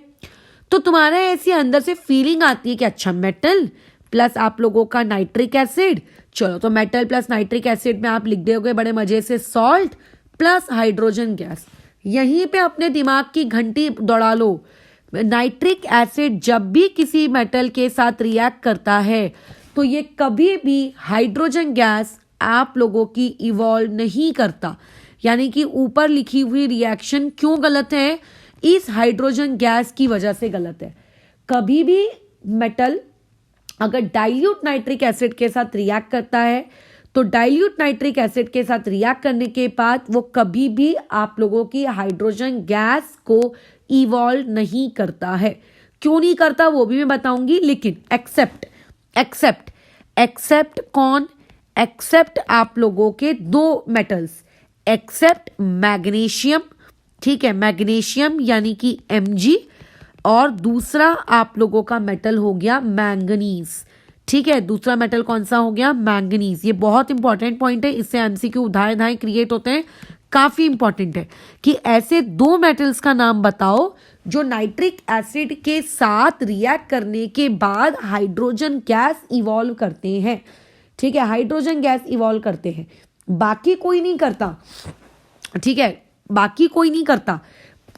तो तुम्हारा ऐसी अंदर से फीलिंग आती है कि अच्छा मेटल प्लस आप लोगों का नाइट्रिक एसिड, चलो तो मेटल प्लस नाइट्रिक एसिड में आप लिख दोगे बड़े मजे से सॉल्ट प्लस हाइड्रोजन गैस। यहीं पे अपने दिमाग की घंटी दौड़ा लो। नाइट्रिक एसिड जब भी किसी मेटल के साथ रिएक्ट करता है तो ये कभी भी हाइड्रोजन गैस आप लोगों की इवॉल्व नहीं करता। यानी कि ऊपर लिखी हुई रिएक्शन क्यों गलत है? इस हाइड्रोजन गैस की वजह से गलत है। कभी भी मेटल अगर डाइल्यूट नाइट्रिक एसिड के साथ रिएक्ट करता है तो डाइल्यूट नाइट्रिक एसिड के साथ रिएक्ट करने के बाद वो कभी भी आप लोगों की हाइड्रोजन गैस को इवॉल्व नहीं करता है। क्यों नहीं करता वो भी मैं बताऊंगी, लेकिन एक्सेप्ट कौन? एक्सेप्ट आप लोगों के दो मेटल्स, एक्सेप्ट मैग्नीशियम। ठीक है, मैग्नीशियम यानी कि Mg, और दूसरा आप लोगों का मेटल हो गया मैंगनीज। ठीक है, दूसरा मेटल कौन सा हो गया? मैंगनीज। ये बहुत इंपॉर्टेंट पॉइंट है, इससे एमसीक्यू धाए धाए क्रिएट होते हैं। काफी इंपॉर्टेंट है कि ऐसे दो मेटल्स का नाम बताओ जो नाइट्रिक एसिड के साथ रिएक्ट करने के बाद हाइड्रोजन गैस इवॉल्व करते हैं। ठीक है, हाइड्रोजन गैस इवॉल्व करते हैं, बाकी कोई नहीं करता। ठीक है, बाकी कोई नहीं करता।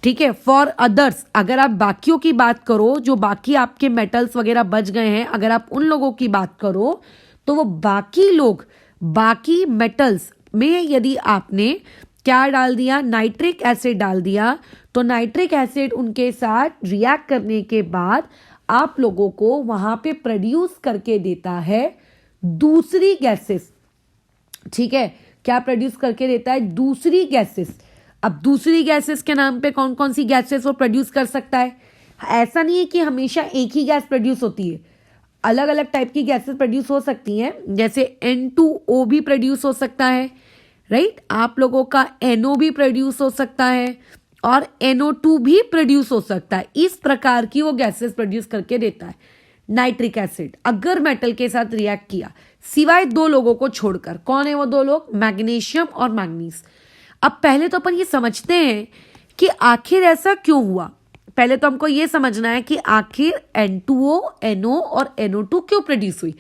ठीक है, फॉर अदर्स अगर आप बाकियों की बात करो, जो बाकी आपके मेटल्स वगैरह बच गए हैं, अगर आप उन लोगों की बात करो तो वो बाकी लोग बाकी मेटल्स में यदि आपने क्या डाल दिया, नाइट्रिक एसिड डाल दिया। तो नाइट्रिक एसिड उनके साथ रिएक्ट करने के बाद आप लोगों को वहां पे प्रोड्यूस करके देता है दूसरी गैसेस। ठीक है, क्या प्रोड्यूस करके देता है, दूसरी गैसेस। अब दूसरी गैसेस के नाम पे कौन कौन सी गैसेस वो प्रोड्यूस कर सकता है। ऐसा नहीं है कि हमेशा एक ही गैस प्रोड्यूस होती है, अलग अलग टाइप की गैसेस प्रोड्यूस हो सकती हैं। जैसे N2O भी प्रोड्यूस हो सकता है, राइट। आप लोगों का NO भी प्रोड्यूस हो सकता है और NO2 भी प्रोड्यूस हो सकता है। इस प्रकार की वो गैसेस प्रोड्यूस करके देता है नाइट्रिक एसिड, अगर मेटल के साथ रिएक्ट किया, सिवाय दो लोगों को छोड़कर। कौन है वो दो लोग, मैग्नीशियम और मैंगनीज। अब पहले तो अपन ये समझते हैं कि आखिर ऐसा क्यों हुआ। पहले तो हमको ये समझना है कि आखिर N2O, NO और NO2 क्यों प्रोड्यूस हुई,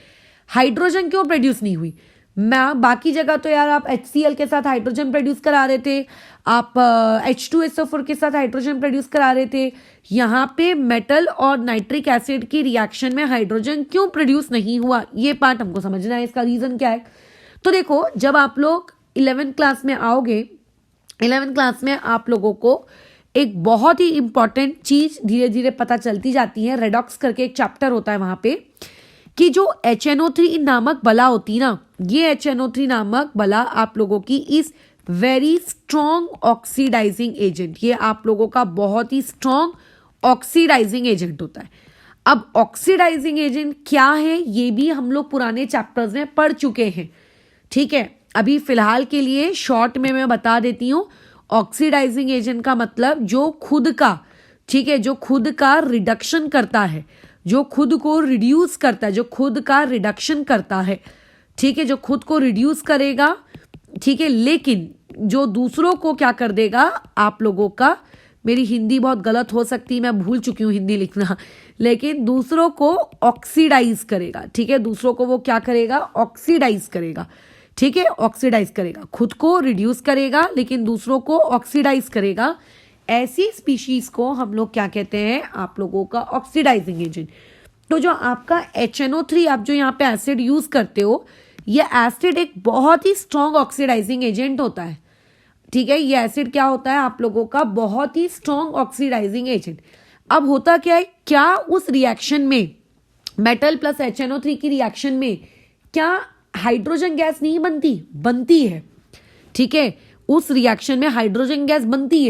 हाइड्रोजन क्यों प्रोड्यूस नहीं हुई। मैं बाकी जगह तो यार आप HCl के साथ हाइड्रोजन प्रोड्यूस करा रहे थे, आप H2SO4 के साथ हाइड्रोजन प्रोड्यूस करा रहे थे। यहाँ पे मेटल और नाइट्रिक एसिड की रिएक्शन में हाइड्रोजन क्यों प्रोड्यूस नहीं हुआ, ये पार्ट हमको समझना है, इसका रीजन क्या है। तो देखो, जब आप लोग 11th क्लास में आओगे, 11th क्लास में आप लोगों को एक बहुत ही इंपॉर्टेंट चीज धीरे धीरे पता चलती जाती है। रेडॉक्स करके एक चैप्टर होता है वहां पे, कि जो HNO3 नामक बला होती ना, ये HNO3 नामक बला आप लोगों की is very strong oxidizing agent. ये आप लोगों का बहुत ही स्ट्रॉन्ग ऑक्सीडाइजिंग एजेंट होता है। अब ऑक्सीडाइजिंग एजेंट क्या है ये भी हम लोग पुराने चैप्टर्स में पढ़ चुके हैं। ठीक है, अभी फिलहाल के लिए शॉर्ट में मैं बता देती हूँ। ऑक्सीडाइजिंग एजेंट का मतलब जो खुद का, ठीक है, जो खुद का रिडक्शन करता है, जो खुद को रिड्यूस करता है, जो खुद का रिडक्शन करता है, ठीक है, जो खुद को रिड्यूस करेगा, ठीक है, लेकिन जो दूसरों को क्या कर देगा, आप लोगों का, मेरी हिंदी बहुत गलत हो सकती है, मैं भूल चुकी हूँ हिंदी लिखना, लेकिन दूसरों को ऑक्सीडाइज करेगा। ठीक है, दूसरों को वो क्या करेगा, ऑक्सीडाइज करेगा। ठीक है, ऑक्सीडाइज करेगा, खुद को रिड्यूस करेगा लेकिन दूसरों को ऑक्सीडाइज करेगा। ऐसी स्पीशीज को हम लोग क्या कहते हैं, आप लोगों का ऑक्सीडाइजिंग एजेंट। तो जो आपका HNO3 आप जो यहाँ पे एसिड यूज करते हो, ये एसिड एक बहुत ही स्ट्रॉन्ग ऑक्सीडाइजिंग एजेंट होता है। ठीक है, ये एसिड क्या होता है, आप लोगों का बहुत ही स्ट्रॉन्ग ऑक्सीडाइजिंग एजेंट। अब होता क्या है, क्या उस रिएक्शन में, मेटल प्लस HNO3 की रिएक्शन में, क्या हाइड्रोजन गैस नहीं बनती है। ठीक है, उस रिएक्शन में हाइड्रोजन गैस बनती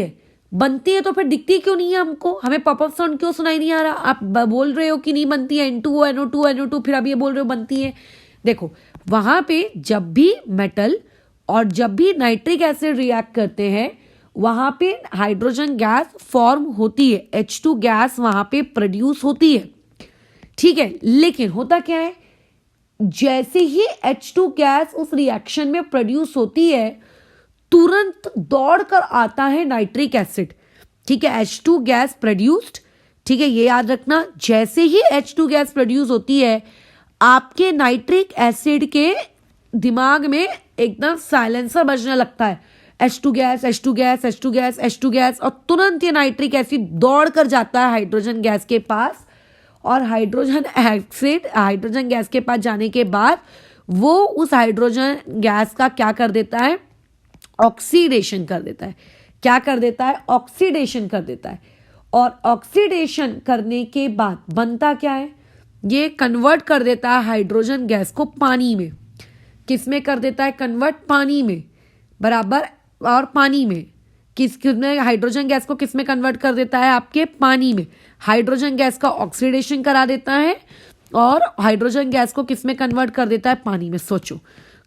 है तो फिर दिखती क्यों नहीं है हमको, हमें पॉपअप साउंड क्यों सुनाई नहीं आ रहा। आप बोल रहे हो कि नहीं बनती है, N2O, NO2, फिर आप ये बोल रहे हो बनती है। देखो, वहां पे जब भी मेटल और जब भी नाइट्रिक एसिड रिएक्ट करते हैं, वहां पे हाइड्रोजन गैस फॉर्म होती है, H2 गैस वहां पे प्रोड्यूस होती है। ठीक है, लेकिन होता क्या है, जैसे ही H2 गैस उस रिएक्शन में प्रोड्यूस होती है, तुरंत दौड़कर आता है नाइट्रिक एसिड। ठीक है, H2 गैस प्रोड्यूस्ड, ठीक है, ये याद रखना, जैसे ही H2 गैस प्रोड्यूस होती है, आपके नाइट्रिक एसिड के दिमाग में एकदम साइलेंसर बजने लगता है, H2 gas, H2 gas, H2 gas, H2 gas, और तुरंत ये नाइट्रिक एसिड दौड़कर जाता है हाइड्रोजन गैस के पास। और हाइड्रोजन गैस के पास जाने के बाद वो उस हाइड्रोजन गैस का क्या कर देता है, ऑक्सीडेशन कर देता है। क्या कर देता है, ऑक्सीडेशन कर देता है। और ऑक्सीडेशन करने के बाद बनता क्या है, ये कन्वर्ट कर देता है हाइड्रोजन गैस को पानी में। किस में कर देता है कन्वर्ट, पानी में, बराबर। और पानी में किसमें, हाइड्रोजन गैस को किस में कन्वर्ट कर देता है, आपके पानी में। हाइड्रोजन गैस का ऑक्सीडेशन करा देता है और हाइड्रोजन गैस को किस में कन्वर्ट कर देता है, पानी में। सोचो,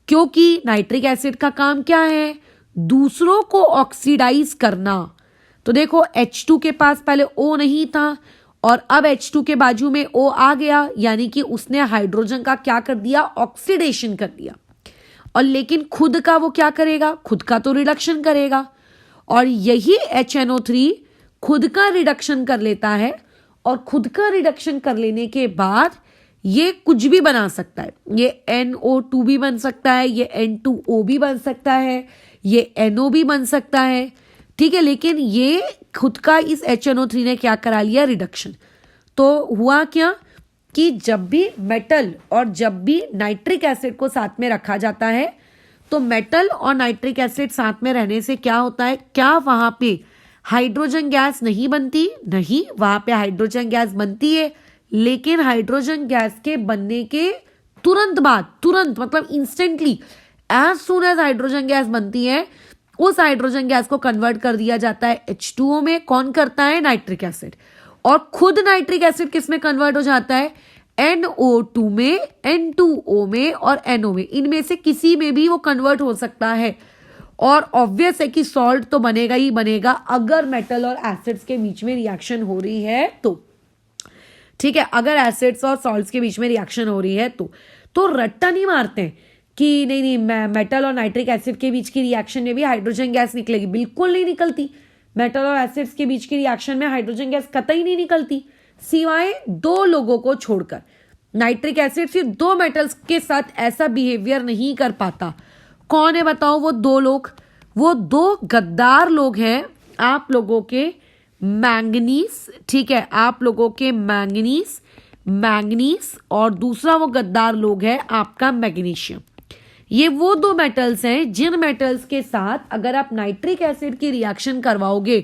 क्योंकि नाइट्रिक एसिड का काम क्या है, दूसरों को ऑक्सीडाइज करना। तो देखो, H2 के पास पहले O नहीं था और अब H2 के बाजू में O आ गया, यानी कि उसने हाइड्रोजन का क्या कर दिया, ऑक्सीडेशन कर दिया। और लेकिन खुद का वो क्या करेगा, खुद का तो रिडक्शन करेगा। और यही HNO3 खुद का रिडक्शन कर लेता है और खुद का रिडक्शन कर लेने के बाद ये कुछ भी बना सकता है। ये NO2 भी बन सकता है, ये N2O भी बन सकता है, ये NO भी बन सकता है। ठीक है, लेकिन ये खुद का इस HNO3 ने क्या करा लिया, रिडक्शन। तो हुआ क्या कि जब भी मेटल और जब भी नाइट्रिक एसिड को साथ में रखा जाता है तो मेटल और नाइट्रिक एसिड साथ में रहने से क्या होता है, क्या वहां पे हाइड्रोजन गैस नहीं बनती? नहीं, वहां पे हाइड्रोजन गैस बनती है, लेकिन हाइड्रोजन गैस के बनने के तुरंत बाद, तुरंत मतलब instantly, as soon as hydrogen gas बनती है, उस हाइड्रोजन गैस को कन्वर्ट कर दिया जाता है H2O में। कौन करता है? Nitric acid. और खुद नाइट्रिक एसिड किस में कन्वर्ट हो जाता है? NO2 में, N2O में और NO में। इनमें से किसी में भी वो कन्वर्ट हो सकता है। और ऑब्वियस है कि सॉल्ट तो बनेगा ही बनेगा अगर मेटल और एसिड्स के बीच में रिएक्शन हो रही है तो। ठीक है, अगर एसिड्स और सॉल्ट्स के बीच में रिएक्शन हो रही है तो रट्टा नहीं मारते हैं कि नहीं मेटल और नाइट्रिक एसिड के बीच की रिएक्शन में भी हाइड्रोजन गैस निकलेगी। बिल्कुल नहीं निकलती। मेटल और एसिड्स के बीच की रिएक्शन में हाइड्रोजन गैस कतई नहीं निकलती, सिवाय दो लोगों को छोड़कर। नाइट्रिक एसिड सिर्फ दो मेटल्स के साथ ऐसा बिहेवियर नहीं कर पाता। कौन है बताओ वो दो लोग? वो दो गद्दार लोग हैं आप लोगों के मैंगनीज। ठीक है, आप लोगों के मैंगनीज और दूसरा वो गद्दार लोग है आपका मैग्नीशियम। ये वो दो मेटल्स हैं जिन मेटल्स के साथ अगर आप नाइट्रिक एसिड की रिएक्शन करवाओगे,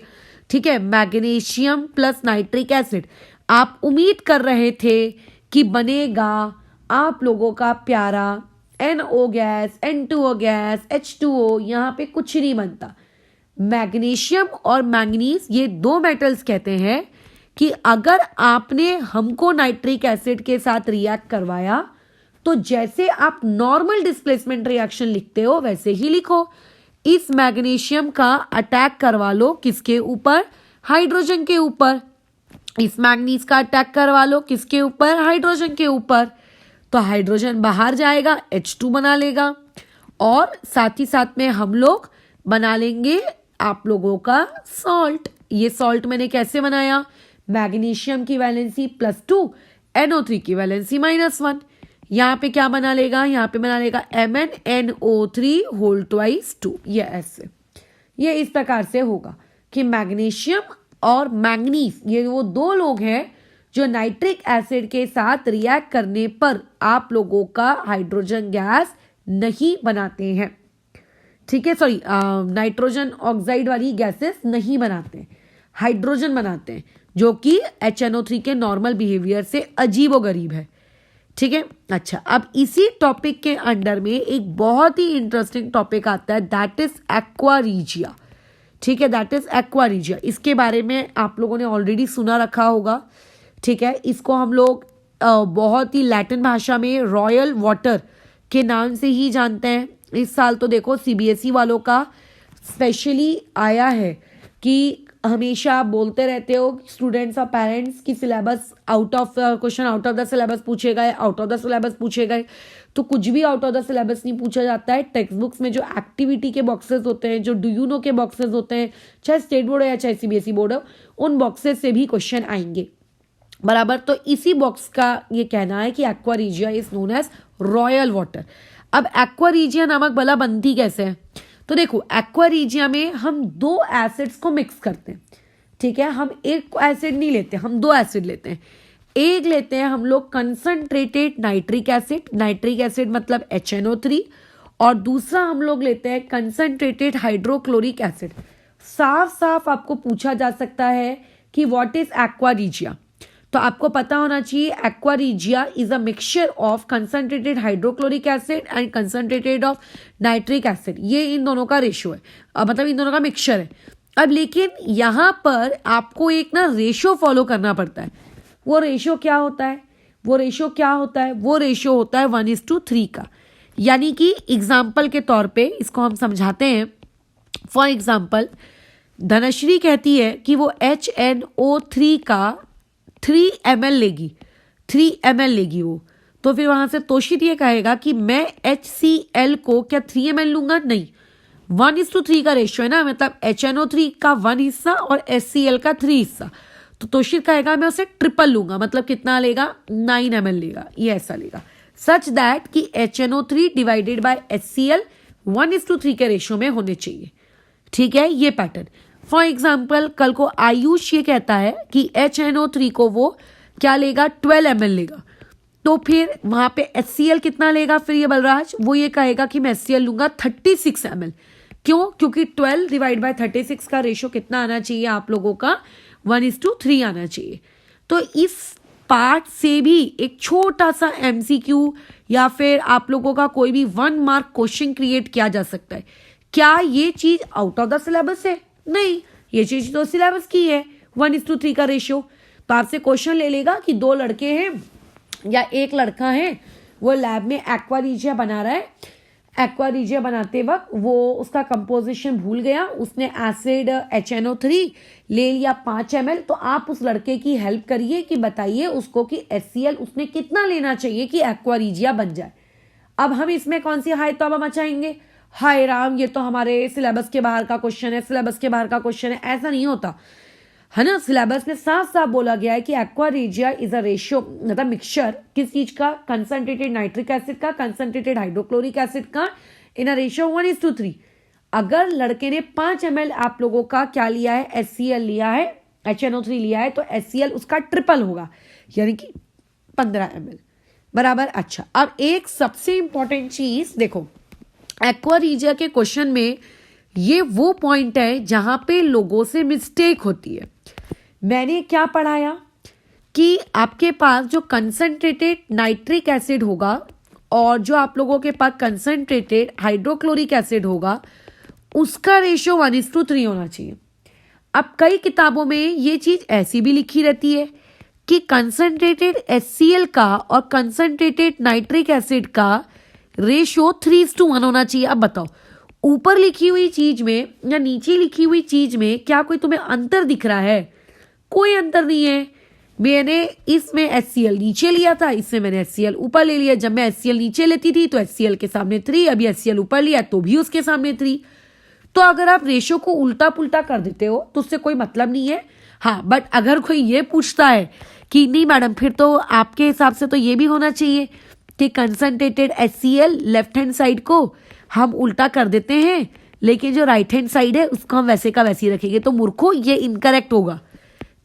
ठीक है, मैग्नीशियम प्लस नाइट्रिक एसिड, आप उम्मीद कर रहे थे कि बनेगा आप लोगों का प्यारा NO gas, N2O gas, H2O। यहां पे कुछ नहीं बनता। मैग्नीशियम और मैंगनीज ये दो मेटल्स कहते हैं कि अगर आपने हमको नाइट्रिक एसिड के साथ रिएक्ट करवाया तो जैसे आप नॉर्मल डिस्प्लेसमेंट रिएक्शन लिखते हो वैसे ही लिखो। इस मैग्नीशियम का अटैक करवा लो किसके ऊपर? हाइड्रोजन के ऊपर। इस मैंगनीज का अटैक करवा लो किसके ऊपर? हाइड्रोजन के ऊपर। तो हाइड्रोजन बाहर जाएगा, H2 बना लेगा, और साथ ही साथ में हम लोग बना लेंगे आप लोगों का सॉल्ट। ये सॉल्ट मैंने कैसे बनाया? मैग्नीशियम की वैलेंसी +2, NO3 की वैलेंसी -1। यहाँ पे क्या बना लेगा? यहाँ पे बना लेगा MnNO3 होल ट्वाइस 2। ये ऐसे, ये इस प्रकार से होगा कि मैग्नीशियम और मैंगनीज ये वो दो लोग हैं जो नाइट्रिक एसिड के साथ रिएक्ट करने पर आप लोगों का हाइड्रोजन गैस नहीं बनाते हैं। ठीक है, सॉरी, नाइट्रोजन ऑक्साइड वाली गैसेस नहीं बनाते हैं, हाइड्रोजन बनाते हैं, जो कि HNO3 के नॉर्मल बिहेवियर से अजीबोगरीब है। ठीक है, अच्छा, अब इसी टॉपिक के अंडर में एक बहुत ही इंटरेस्टिंग टॉपिक आता है, दैट इज एक्वा रीजिया। ठीक है, दैट इज एक्वा रीजिया। इसके बारे में आप लोगों ने ऑलरेडी सुना रखा होगा। ठीक है, इसको हम लोग बहुत ही लैटिन भाषा में रॉयल वाटर के नाम से ही जानते हैं। इस साल तो देखो CBSE वालों का स्पेशली आया है कि हमेशा आप बोलते रहते हो स्टूडेंट्स और पेरेंट्स की syllabus out of question out of the syllabus पूछे गए, आउट ऑफ द सिलेबस पूछे गए। तो कुछ भी आउट ऑफ द सिलेबस नहीं पूछा जाता है। टेक्स्ट बुक्स में जो एक्टिविटी के बॉक्सेस होते हैं, जो डू यू नो के बॉक्सेस होते हैं, चाहे स्टेट बोर्ड हो या चाहे CBSE बोर्ड हो, उन बॉक्सेस से भी क्वेश्चन आएंगे बराबर। तो इसी बॉक्स का ये कहना है कि aqua regia is known as royal water. अब एक्वा रीजिया नामक भला बनती कैसे है? तो देखो, एक्वा रीजिया में हम दो एसिड्स को मिक्स करते हैं। ठीक है, हम एक एसिड नहीं लेते, हम दो एसिड लेते हैं। एक लेते हैं हम लोग concentrated nitric acid, nitric acid मतलब HNO3, और दूसरा हम लोग लेते हैं कंसंट्रेटेड हाइड्रोक्लोरिक एसिड। साफ साफ आपको पूछा जा सकता है कि व्हाट इज एक्वा रीजिया, तो आपको पता होना चाहिए aqua regia is a mixture of concentrated hydrochloric acid and concentrated of nitric acid. ये इन दोनों का रेशियो है, मतलब इन दोनों का मिक्सचर है। अब लेकिन यहाँ पर आपको एक ना रेशियो फॉलो करना पड़ता है। वो रेशियो क्या होता है? वो रेशियो होता है 1:3 का। यानी कि एग्जाम्पल के तौर पे इसको हम समझाते हैं। फॉर एग्जाम्पल, धनश्री कहती है कि वो HNO3 का 3 ml लेगी वो। तो फिर वहां से तोशित ये कहेगा कि मैं HCl को क्या 3 ml लूंगा? नहीं, 1:3 का रेशियो है ना, मतलब HNO3 का 1 हिस्सा और HCl का 3 हिस्सा। तो तोशित कहेगा मैं उसे ट्रिपल लूंगा, मतलब कितना लेगा? 9 ml लेगा। ये ऐसा लेगा सच दैट कि HNO3 डिवाइडेड बाय HCl 1:3 के रेशियो में होने चाहिए। ठीक है, ये पैटर्न। फॉर एग्जाम्पल, कल को आयुष ये कहता है कि HNO3 को वो क्या लेगा? 12 ml लेगा। तो फिर वहां पे HCl कितना लेगा फिर ये बलराज, वो ये कहेगा कि मैं HCl लूंगा 36 ml। क्यों? क्योंकि 12 डिवाइड बाय 36 का रेशो कितना आना चाहिए आप लोगों का, 1:3 आना चाहिए। तो इस पार्ट से भी एक छोटा सा MCQ या फिर आप लोगों का कोई भी 1 मार्क क्वेश्चन क्रिएट किया जा सकता है। क्या ये चीज आउट ऑफ द सिलेबस है? नहीं, ये चीज तो सिलेबस की है, 1:3 का रेशियो। तो आपसे क्वेश्चन ले लेगा कि 2 लड़के हैं या एक लड़का है, वो लैब में एक्वारीजिया बना रहा है। एक्वारीजिया बनाते वक्त वो उसका कंपोजिशन भूल गया, उसने एसिड HNO3 ले लिया 5 ml। तो आप उस लड़के की हेल्प करिए कि बताइए उसको कि HCl उसने कितना लेना चाहिए कि एक्वारीजिया बन जाए। अब हम इसमें कौन सी हाय तौबा मचाएंगे, हाय राम ये तो हमारे सिलेबस के बाहर का क्वेश्चन है, सिलेबस के बाहर का क्वेश्चन है। ऐसा नहीं होता है ना, सिलेबस में साफ साफ बोला गया है कि एक्वारीजिया इज अ रेशियो, मतलब मिक्सचर किस चीज का, कंसंट्रेटेड नाइट्रिक एसिड का, कंसंट्रेटेड हाइड्रोक्लोरिक एसिड का, इन अ रेशियो 1:3। अगर लड़के ने 5 ml आप लोगों का क्या लिया है, HCl लिया है, HNO3 लिया है, तो HCl उसका ट्रिपल होगा, यानी कि 15 ml बराबर। अच्छा, अब एक सबसे इंपॉर्टेंट चीज देखो, एक्वारीजिया के क्वेश्चन में ये वो पॉइंट है जहां पे लोगों से मिस्टेक होती है। मैंने क्या पढ़ाया कि आपके पास जो कंसंट्रेटेड नाइट्रिक एसिड होगा और जो आप लोगों के पास कंसंट्रेटेड हाइड्रोक्लोरिक एसिड होगा, उसका रेशियो 1:3 होना चाहिए। अब कई किताबों में ये चीज ऐसी भी लिखी रहती है कि कंसंट्रेटेड HCl का और कंसंट्रेटेड नाइट्रिक एसिड का रेशियो 3:1 होना चाहिए। अब बताओ, ऊपर लिखी हुई चीज में या नीचे लिखी हुई चीज में क्या कोई तुम्हें अंतर दिख रहा है? कोई अंतर नहीं है। मैंने इसमें HCl नीचे लिया था, इसमें मैंने HCl ऊपर ले लिया। जब मैं HCl नीचे लेती थी तो HCl के सामने 3, अभी HCl ऊपर लिया तो भी उसके सामने 3। तो अगर आप रेशो को उल्टा पुल्टा कर देते हो तो उससे कोई मतलब नहीं है। हाँ, बट अगर कोई ये पूछता है कि नहीं मैडम फिर तो आपके हिसाब से तो ये भी होना चाहिए कि concentrated HCl left hand side को हम उल्टा कर देते हैं, लेकिन जो राइट हैंड साइड है उसको हम वैसे का वैसे ही रखेंगे, तो मूर्खो ये इनकरेक्ट होगा।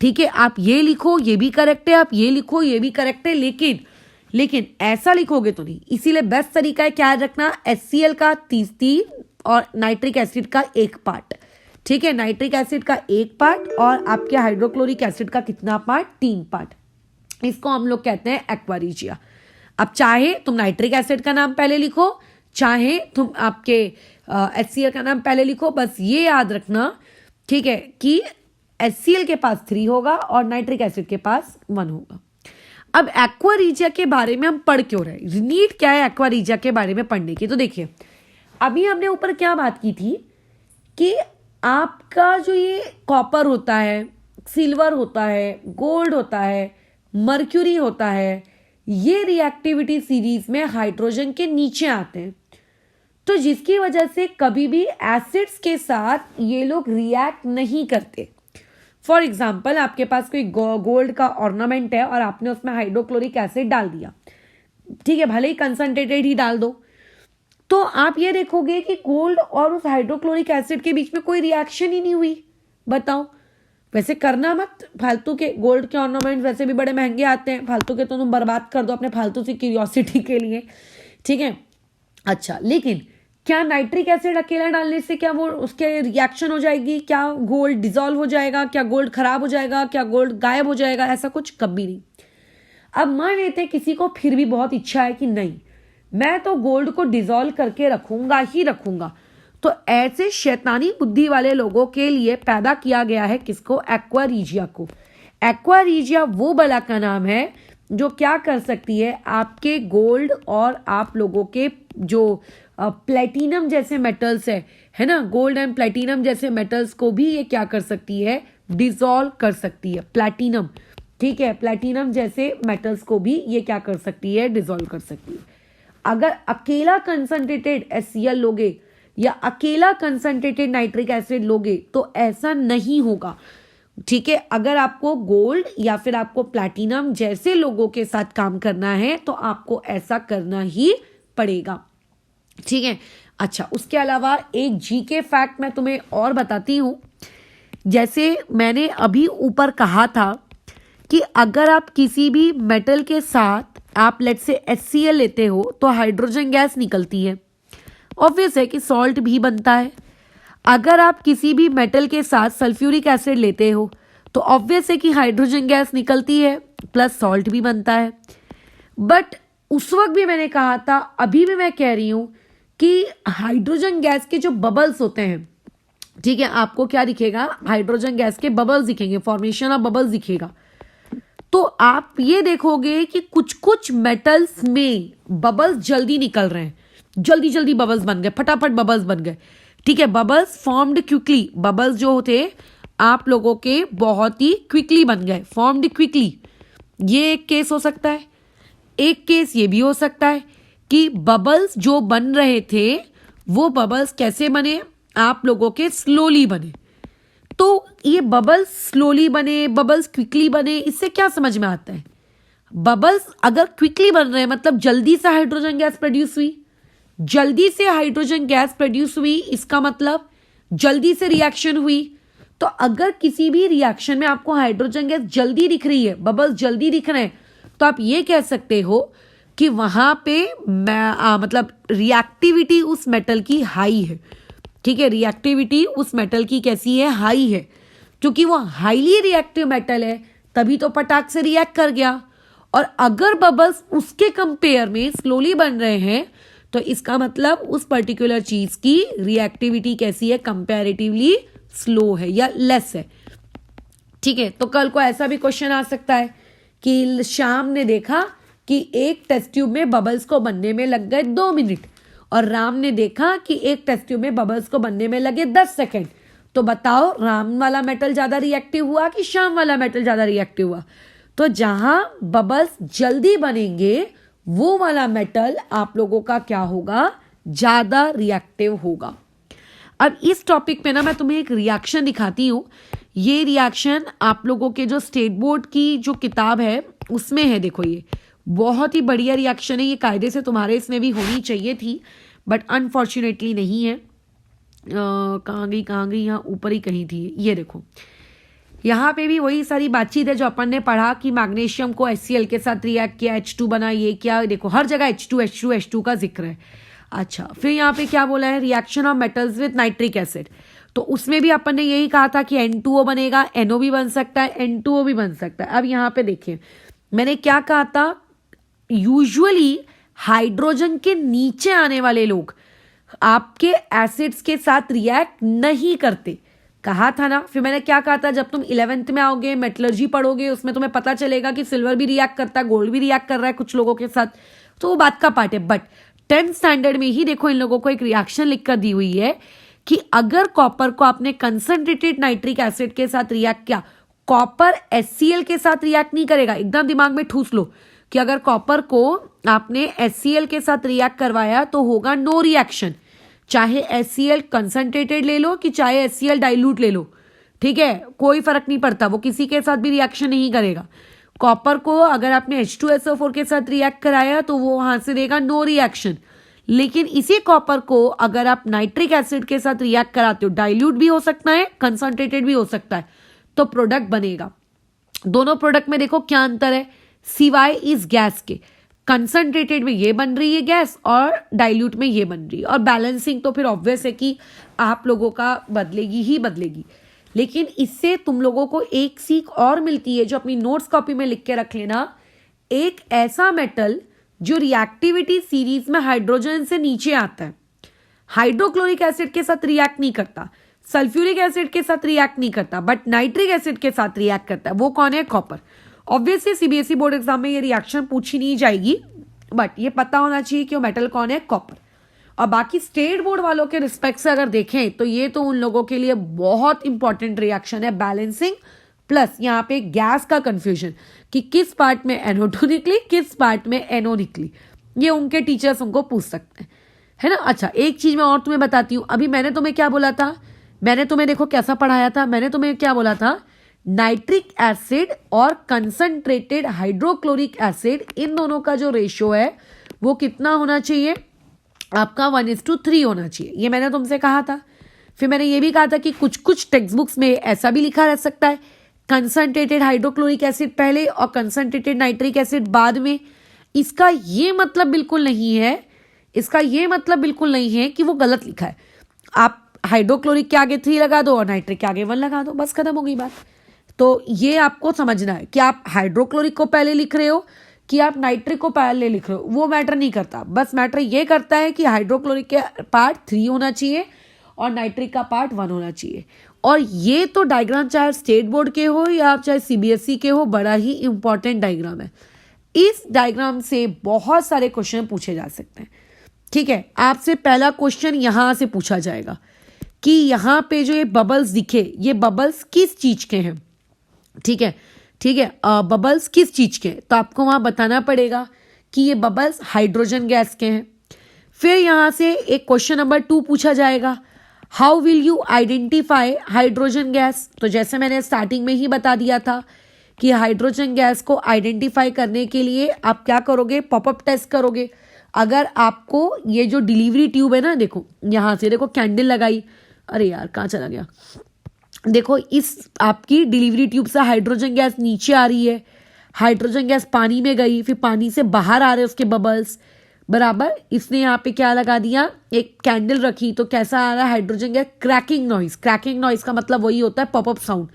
ठीक है, आप ये लिखो ये भी करेक्ट है, आप ये लिखो ये भी करेक्ट है, लेकिन ऐसा लिखोगे तो नहीं। इसीलिए बेस्ट तरीका है क्या रखना, HCl का 30 और नाइट्रिक एसिड का 1 पार्ट। ठीक है, नाइट्रिक एसिड का 1 पार्ट और आपके हाइड्रोक्लोरिक एसिड का कितना पार्ट, 3 पार्ट। इसको हम लोग कहते हैं एक्वारीजिया। अब चाहे तुम नाइट्रिक एसिड का नाम पहले लिखो, चाहे तुम आपके HCl का नाम पहले लिखो, बस ये याद रखना ठीक है कि HCl के पास 3 होगा और नाइट्रिक एसिड के पास 1 होगा। अब एक्वारीजिया के बारे में हम पढ़ क्यों रहे, नीड क्या है एक्वारीजिया के बारे में पढ़ने की? तो देखिए, अभी हमने ऊपर क्या बात की थी कि आपका जो ये कॉपर होता है, सिल्वर होता है, गोल्ड होता है, मर्क्यूरी होता है, ये रिएक्टिविटी सीरीज में हाइड्रोजन के नीचे आते हैं। तो जिसकी वजह से कभी भी एसिड्स के साथ ये लोग रिएक्ट नहीं करते। फॉर एग्जाम्पल, आपके पास कोई गोल्ड का ऑर्नामेंट है और आपने उसमें हाइड्रोक्लोरिक एसिड डाल दिया, ठीक है, भले ही कंसंट्रेटेड ही डाल दो, तो आप ये देखोगे कि गोल्ड और उस हाइड्रोक्लोरिक एसिड के बीच में कोई रिएक्शन ही नहीं हुई। बताओ, वैसे करना मत, फालतू के गोल्ड के ऑर्नामेंट वैसे भी बड़े महंगे आते हैं, फालतू के तो तुम बर्बाद कर दो अपने फालतू सी क्यूरियोसिटी के लिए, ठीक है। अच्छा, लेकिन क्या नाइट्रिक एसिड अकेला डालने से क्या वो उसके रिएक्शन हो जाएगी? क्या गोल्ड डिसॉल्व हो जाएगा? क्या गोल्ड खराब हो जाएगा? क्या गोल्ड गायब हो जाएगा? ऐसा कुछ कभी नहीं। अब मान लेते किसी को फिर भी बहुत इच्छा है कि नहीं मैं तो गोल्ड को डिसॉल्व करके रखूंगा ही रखूंगा, तो ऐसे शैतानी बुद्धि वाले लोगों के लिए पैदा किया गया है किसको? एक्वारीजिया को। एक्वारीजिया वो बला का नाम है जो क्या कर सकती है, आपके गोल्ड और आप लोगों के जो प्लेटिनम जैसे मेटल्स है ना, गोल्ड एंड प्लेटिनम जैसे मेटल्स को भी ये क्या कर सकती है, डिसॉल्व कर सकती है। प्लेटिनम, ठीक है, प्लेटिनम जैसे मेटल्स को भी ये क्या कर सकती है, डिसॉल्व कर सकती है। अगर अकेला कंसंट्रेटेड HCl लोगे या अकेला कंसंट्रेटेड नाइट्रिक एसिड लोगे तो ऐसा नहीं होगा, ठीक है। अगर आपको गोल्ड या फिर आपको प्लैटिनम जैसे लोगों के साथ काम करना है तो आपको ऐसा करना ही पड़ेगा, ठीक है। अच्छा, उसके अलावा एक जीके फैक्ट मैं तुम्हें और बताती हूं। जैसे मैंने अभी ऊपर कहा था कि अगर आप किसी भी मेटल के साथ आप लेट से HCl लेते हो तो हाइड्रोजन गैस निकलती है। ऑब्वियस है कि सॉल्ट भी बनता है। अगर आप किसी भी मेटल के साथ सल्फ्यूरिक एसिड लेते हो तो ऑब्वियस है कि हाइड्रोजन गैस निकलती है प्लस सॉल्ट भी बनता है। बट उस वक्त भी मैंने कहा था, अभी भी मैं कह रही हूं कि हाइड्रोजन गैस के जो बबल्स होते हैं, ठीक है, आपको क्या दिखेगा, हाइड्रोजन गैस के बबल्स दिखेंगे, फॉर्मेशन ऑफ बबल्स दिखेगा। तो आप ये देखोगे कि कुछ कुछ मेटल्स में बबल्स जल्दी निकल रहे हैं, जल्दी जल्दी बबल्स बन गए, फटाफट बबल्स बन गए, ठीक है, बबल्स फॉर्म्ड क्विकली, बबल्स जो होते आप लोगों के बहुत ही क्विकली बन गए, फॉर्म्ड क्विकली। ये एक केस हो सकता है। एक केस ये भी हो सकता है कि बबल्स जो बन रहे थे वो बबल्स कैसे बने, आप लोगों के स्लोली बने। तो ये बबल्स स्लोली बने, बबल्स क्विकली बने, इससे क्या समझ में आता है? बबल्स अगर क्विकली बन रहे हैं मतलब जल्दी से हाइड्रोजन गैस प्रोड्यूस हुई, जल्दी से हाइड्रोजन गैस प्रोड्यूस हुई, इसका मतलब जल्दी से रिएक्शन हुई। तो अगर किसी भी रिएक्शन में आपको हाइड्रोजन गैस जल्दी दिख रही है, बबल्स जल्दी दिख रहे हैं, तो आप ये कह सकते हो कि वहां पे मतलब रिएक्टिविटी उस मेटल की हाई है, ठीक है, रिएक्टिविटी उस मेटल की कैसी है, हाई है। क्योंकि वो हाईली रिएक्टिव मेटल है तभी तो पटाख से रिएक्ट कर गया। और अगर बबल्स उसके कंपेयर में स्लोली बन रहे हैं तो इसका मतलब उस पर्टिकुलर चीज की रिएक्टिविटी कैसी है, कंपैरेटिवली स्लो है या लेस है, ठीक है। तो कल को ऐसा भी क्वेश्चन आ सकता है कि श्याम ने देखा कि एक टेस्ट ट्यूब में बबल्स को बनने में लग गए 2 मिनट और राम ने देखा कि एक टेस्ट ट्यूब में बबल्स को बनने में लगे 10 सेकेंड। तो बताओ राम वाला मेटल ज्यादा रिएक्टिव हुआ कि श्याम वाला मेटल ज्यादा रिएक्टिव हुआ? तो जहां बबल्स जल्दी बनेंगे वो वाला मेटल आप लोगों का क्या होगा, ज्यादा रिएक्टिव होगा। अब इस टॉपिक पे ना मैं तुम्हें एक रिएक्शन दिखाती हूँ। ये रिएक्शन आप लोगों के जो स्टेट बोर्ड की जो किताब है उसमें है। देखो ये बहुत ही बढ़िया रिएक्शन है, ये कायदे से तुम्हारे इसमें भी होनी चाहिए थी बट अनफॉर्चुनेटली नहीं है। कहाँ गई, यहाँ ऊपर ही कहीं थी। ये देखो यहाँ पे भी वही सारी बातचीत है जो अपन ने पढ़ा कि मैग्नीशियम को HCl के साथ रिएक्ट किया, H2 बना, ये क्या, देखो हर जगह H2 का जिक्र है। अच्छा, फिर यहाँ पे क्या बोला है, reaction of metals with nitric acid. तो उसमें भी अपन ने यही कहा था कि N2O बनेगा, NO भी बन सकता है, N2O भी बन सकता है। अब यहाँ पे देखिए मैंने क्या कहा था, यूजुअली हाइड्रोजन के नीचे आने वाले लोग आपके एसिड्स के साथ रिएक्ट नहीं करते, कहा था ना। फिर मैंने क्या कहा था, जब तुम 11th में आओगे मेटलर्जी पढ़ोगे उसमें तुम्हें पता चलेगा कि सिल्वर भी रिएक्ट करता है, गोल्ड भी रिएक्ट कर रहा है कुछ लोगों के साथ, तो वो बात का पार्ट है। बट 10th स्टैंडर्ड में ही देखो इन लोगों को एक रिएक्शन लिखकर दी हुई है कि अगर कॉपर को आपने कंसंट्रेटेड नाइट्रिक एसिड के साथ रिएक्ट किया, कॉपर HCl के साथ रिएक्ट नहीं करेगा। एकदम दिमाग में ठूस लो कि अगर कॉपर को आपने HCl के साथ रिएक्ट करवाया तो होगा नो रिएक्शन, चाहे HCl कंसंट्रेटेड ले लो कि चाहे HCl डाइल्यूट ले लो, ठीक है, कोई फर्क नहीं पड़ता, वो किसी के साथ भी रिएक्शन नहीं करेगा। कॉपर को अगर आपने H2SO4 के साथ रिएक्ट कराया तो वो वहां से देगा नो रिएक्शन। लेकिन इसी कॉपर को अगर आप नाइट्रिक एसिड के साथ रिएक्ट कराते हो, डाइल्यूट भी हो सकता है, कंसंट्रेटेड भी हो सकता है, तो प्रोडक्ट बनेगा। दोनों प्रोडक्ट में देखो क्या अंतर है, सिवाय इस गैस के, कंसंट्रेटेड में ये बन रही है गैस और डाइल्यूट में ये बन रही है। और बैलेंसिंग तो फिर ऑब्वियस है कि आप लोगों का बदलेगी ही बदलेगी। लेकिन इससे तुम लोगों को एक सीख और मिलती है जो अपनी नोट्स कॉपी में लिख के रख लेना, एक ऐसा मेटल जो रिएक्टिविटी सीरीज में हाइड्रोजन से नीचे आता है, हाइड्रोक्लोरिक एसिड के साथ रिएक्ट नहीं करता, सल्फ्यूरिक एसिड के साथ रिएक्ट नहीं करता, बट नाइट्रिक एसिड के साथ रिएक्ट करता है, वो कौन है, copper. Obviously CBSE board exam में ये रिएक्शन पूछी नहीं जाएगी बट ये पता होना चाहिए कि वो मेटल कौन है, कॉपर। और बाकी स्टेट बोर्ड वालों के रिस्पेक्ट से अगर देखें तो ये तो उन लोगों के लिए बहुत इंपॉर्टेंट रिएक्शन है, बैलेंसिंग प्लस यहाँ पे गैस का कंफ्यूजन कि किस पार्ट में NO2 निकली, किस पार्ट में NO निकली, ये उनके टीचर्स उनको पूछ सकते हैं, है ना। अच्छा, एक चीज मैं और तुम्हें बताती हूँ, अभी मैंने तुम्हें क्या बोला था, मैंने तुम्हें देखो कैसा पढ़ाया था, मैंने तुम्हें क्या बोला था, नाइट्रिक एसिड और कंसंट्रेटेड हाइड्रोक्लोरिक एसिड, इन दोनों का जो रेशियो है वो कितना होना चाहिए आपका, 1:3 होना चाहिए, ये मैंने तुमसे कहा था। फिर मैंने ये भी कहा था कि कुछ कुछ टेक्स्ट बुक्स में ऐसा भी लिखा रह सकता है, कंसंट्रेटेड हाइड्रोक्लोरिक एसिड पहले और कंसंट्रेटेड नाइट्रिक एसिड बाद में। इसका ये मतलब बिल्कुल नहीं है, इसका ये मतलब बिल्कुल नहीं है कि वो गलत लिखा है। आप हाइड्रोक्लोरिक के आगे 3 लगा दो और नाइट्रिक के आगे 1 लगा दो, बस खत्म हो गई बात। तो ये आपको समझना है कि आप हाइड्रोक्लोरिक को पहले लिख रहे हो कि आप नाइट्रिक को पहले लिख रहे हो, वो मैटर नहीं करता। बस मैटर ये करता है कि हाइड्रोक्लोरिक के पार्ट 3 होना चाहिए और नाइट्रिक का पार्ट 1 होना चाहिए। और ये तो डायग्राम चाहे स्टेट बोर्ड के हो या चाहे सीबीएसई के हो, बड़ा ही इंपॉर्टेंट डायग्राम है। इस डायग्राम से बहुत सारे क्वेश्चन पूछे जा सकते हैं। ठीक है, आपसे पहला क्वेश्चन यहां से पूछा जाएगा कि यहाँ पे जो ये बबल्स दिखे, ये बबल्स किस चीज के हैं। ठीक है, ठीक है, बबल्स किस चीज के हैं, तो आपको वहां बताना पड़ेगा कि ये बबल्स हाइड्रोजन गैस के हैं। फिर यहां से एक क्वेश्चन नंबर 2 पूछा जाएगा, how will you identify hydrogen gas. तो जैसे मैंने स्टार्टिंग में ही बता दिया था कि हाइड्रोजन गैस को आइडेंटिफाई करने के लिए आप क्या करोगे, पॉपअप टेस्ट करोगे। अगर आपको ये जो डिलीवरी ट्यूब है ना, देखो यहां से देखो कैंडल लगाई, अरे यार कहाँ चला गया, देखो इस आपकी डिलीवरी ट्यूब से हाइड्रोजन गैस नीचे आ रही है, हाइड्रोजन गैस पानी में गई, फिर पानी से बाहर आ रहे उसके बबल्स, बराबर। इसने यहाँ पे क्या लगा दिया, एक कैंडल रखी, तो कैसा आ रहा है hydrogen gas, cracking noise. Cracking noise का मतलब वही होता है पॉपअप साउंड।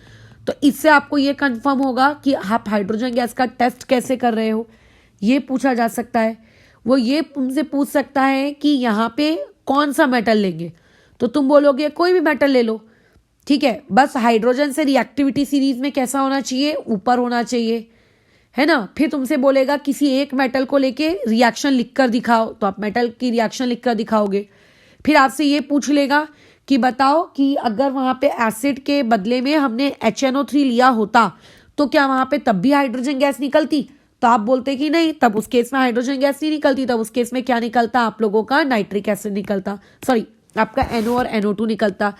तो इससे आपको ये कंफर्म होगा कि आप हाइड्रोजन गैस का टेस्ट कैसे कर रहे हो, ये पूछा जा सकता है। वो ये तुमसे पूछ सकता है कि यहाँ पे कौन सा मेटल लेंगे, तो तुम बोलोगे कोई भी मेटल ले लो। ठीक है, बस हाइड्रोजन से रिएक्टिविटी सीरीज में कैसा होना चाहिए, ऊपर होना चाहिए, है ना। फिर तुमसे बोलेगा किसी एक मेटल को लेके रिएक्शन लिखकर दिखाओ, तो आप मेटल की रिएक्शन लिखकर दिखाओगे। फिर आपसे ये पूछ लेगा कि बताओ कि अगर वहां पे एसिड के बदले में हमने HNO3 लिया होता तो क्या वहां पे तब भी हाइड्रोजन गैस निकलती, तो आप बोलते कि नहीं, तब उस केस में हाइड्रोजन गैस नहीं निकलती, तब उस केस में क्या निकलता, आप लोगों का नाइट्रिक एसिड निकलता, सॉरी आपका NO और NO2 निकलता।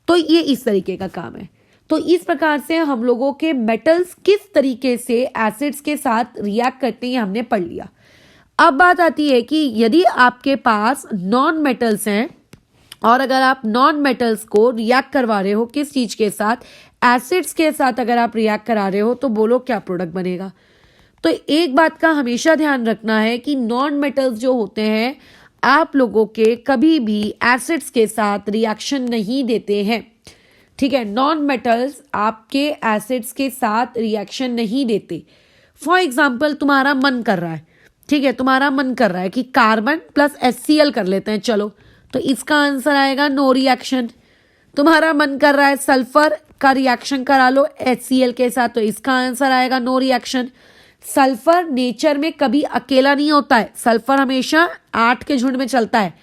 तो ये इस तरीके का काम है। तो इस प्रकार से हम लोगों के मेटल्स किस तरीके से एसिड्स के साथ रिएक्ट करते हैं हमने पढ़ लिया। अब बात आती है कि यदि आपके पास नॉन मेटल्स हैं और अगर आप नॉन मेटल्स को रिएक्ट करवा रहे हो किस चीज के साथ, एसिड्स के साथ अगर आप रिएक्ट करा रहे हो, तो बोलो क्या प्रोडक्ट बनेगा। तो एक बात का हमेशा ध्यान रखना है कि नॉन मेटल्स जो होते हैं आप लोगों के कभी भी एसिड्स के साथ रिएक्शन नहीं देते हैं। ठीक है, नॉन मेटल्स आपके एसिड्स के साथ रिएक्शन नहीं देते। फॉर एग्जाम्पल तुम्हारा मन कर रहा है, ठीक है, तुम्हारा मन कर रहा है कि कार्बन प्लस HCl कर लेते हैं, चलो, तो इसका आंसर आएगा नो रिएक्शन। तुम्हारा मन कर रहा है सल्फर का रिएक्शन करा लो HCl के साथ, तो इसका आंसर आएगा नो रिएक्शन। सल्फर नेचर में कभी अकेला नहीं होता है, सल्फर हमेशा 8 के झुंड में चलता है।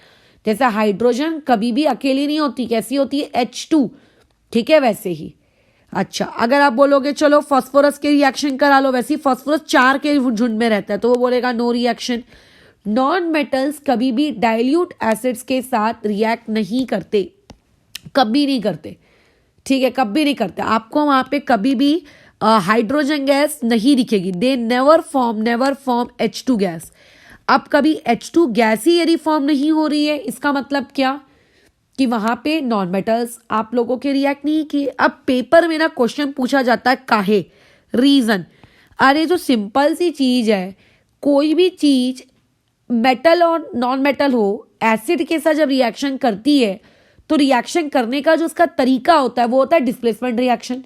जैसे हाइड्रोजन कभी भी अकेली नहीं होती, कैसी होती है, H2, ठीक है, वैसे ही। अच्छा, अगर आप बोलोगे चलो फास्फोरस के रिएक्शन करा लो, वैसे ही फास्फोरस 4 के झुंड में रहता है, तो वो बोलेगा नो रिएक्शन। नॉन मेटल्स कभी भी डाइल्यूट एसिड्स के साथ रिएक्ट नहीं करते, कभी नहीं करते। ठीक है, कभी नहीं करते। आपको वहां पे कभी भी हाइड्रोजन गैस नहीं दिखेगी, they never form H2 gas. अब कभी H2 गैस ही यदि फॉर्म नहीं हो रही है, इसका मतलब क्या कि वहां पे नॉन मेटल्स आप लोगों के रिएक्ट नहीं किए। अब पेपर में ना क्वेश्चन पूछा जाता है काहे, रीजन। अरे जो सिंपल सी चीज है, कोई भी चीज मेटल और नॉन मेटल हो, एसिड के साथ जब रिएक्शन करती है तो रिएक्शन करने का जो उसका तरीका होता है वो होता है डिस्प्लेसमेंट रिएक्शन।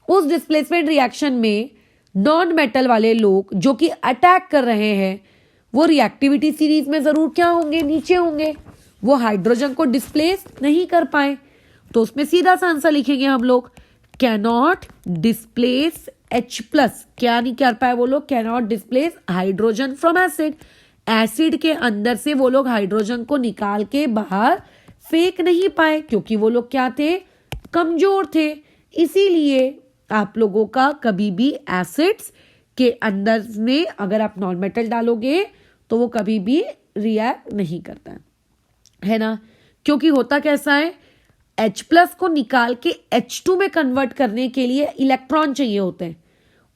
उस डिस्प्लेसमेंट रिएक्शन में नॉन मेटल वाले लोग जो कि अटैक कर रहे हैं वो रिएक्टिविटी सीरीज में जरूर क्या होंगे, नीचे होंगे, वो हाइड्रोजन को डिस्प्लेस नहीं कर पाए। तो उसमें सीधा सा आंसर लिखेंगे हम लोग, कैनॉट डिस्प्लेस H+। क्या नहीं कर पाए वो लोग, cannot displace hydrogen from acid. Acid के अंदर से वो लोग हाइड्रोजन को निकाल के बाहर फेंक नहीं पाए क्योंकि वो लोग क्या थे, कमजोर थे। इसीलिए आप लोगों का कभी भी एसिड्स के अंदर में अगर आप नॉन मेटल डालोगे तो वो कभी भी रिएक्ट नहीं करता है ना। क्योंकि होता कैसा है, H+ को निकाल के H2 में कन्वर्ट करने के लिए इलेक्ट्रॉन चाहिए होते हैं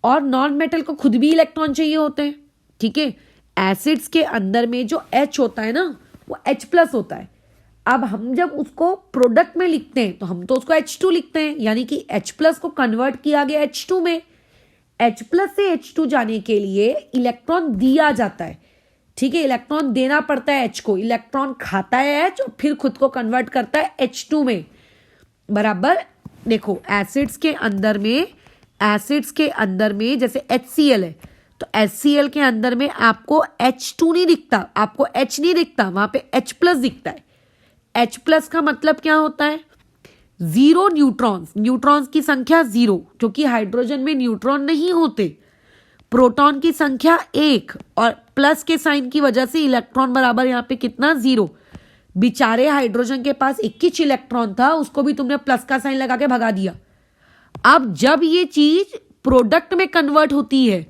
और नॉन मेटल को खुद भी इलेक्ट्रॉन चाहिए होते हैं। ठीक है, एसिड्स के अंदर में जो H होता है ना वो H+ होता है। अब हम जब उसको प्रोडक्ट में लिखते हैं तो हम तो उसको H2 लिखते हैं, यानी कि H+ को कन्वर्ट किया गया H2 में। H प्लस से H2 जाने के लिए इलेक्ट्रॉन दिया जाता है, ठीक है, इलेक्ट्रॉन देना पड़ता है H को, इलेक्ट्रॉन खाता है H और फिर खुद को कन्वर्ट करता है H2 में, बराबर। देखो एसिड्स के अंदर में जैसे HCl है, तो HCl के अंदर में आपको H2 नहीं दिखता, आपको H नहीं दिखता, वहां पे H प्लस दिखता है। H प्लस का मतलब क्या होता है? जीरो न्यूट्रॉन्स, न्यूट्रॉन्स की संख्या जीरो, क्योंकि हाइड्रोजन में न्यूट्रॉन नहीं होते। प्रोटॉन की संख्या एक, और प्लस के साइन की वजह से इलेक्ट्रॉन बराबर यहाँ पे कितना? जीरो। बेचारे हाइड्रोजन के पास 21 इलेक्ट्रॉन था, उसको भी तुमने प्लस का साइन लगा के भगा दिया। अब जब ये चीज प्रोडक्ट में कन्वर्ट होती है,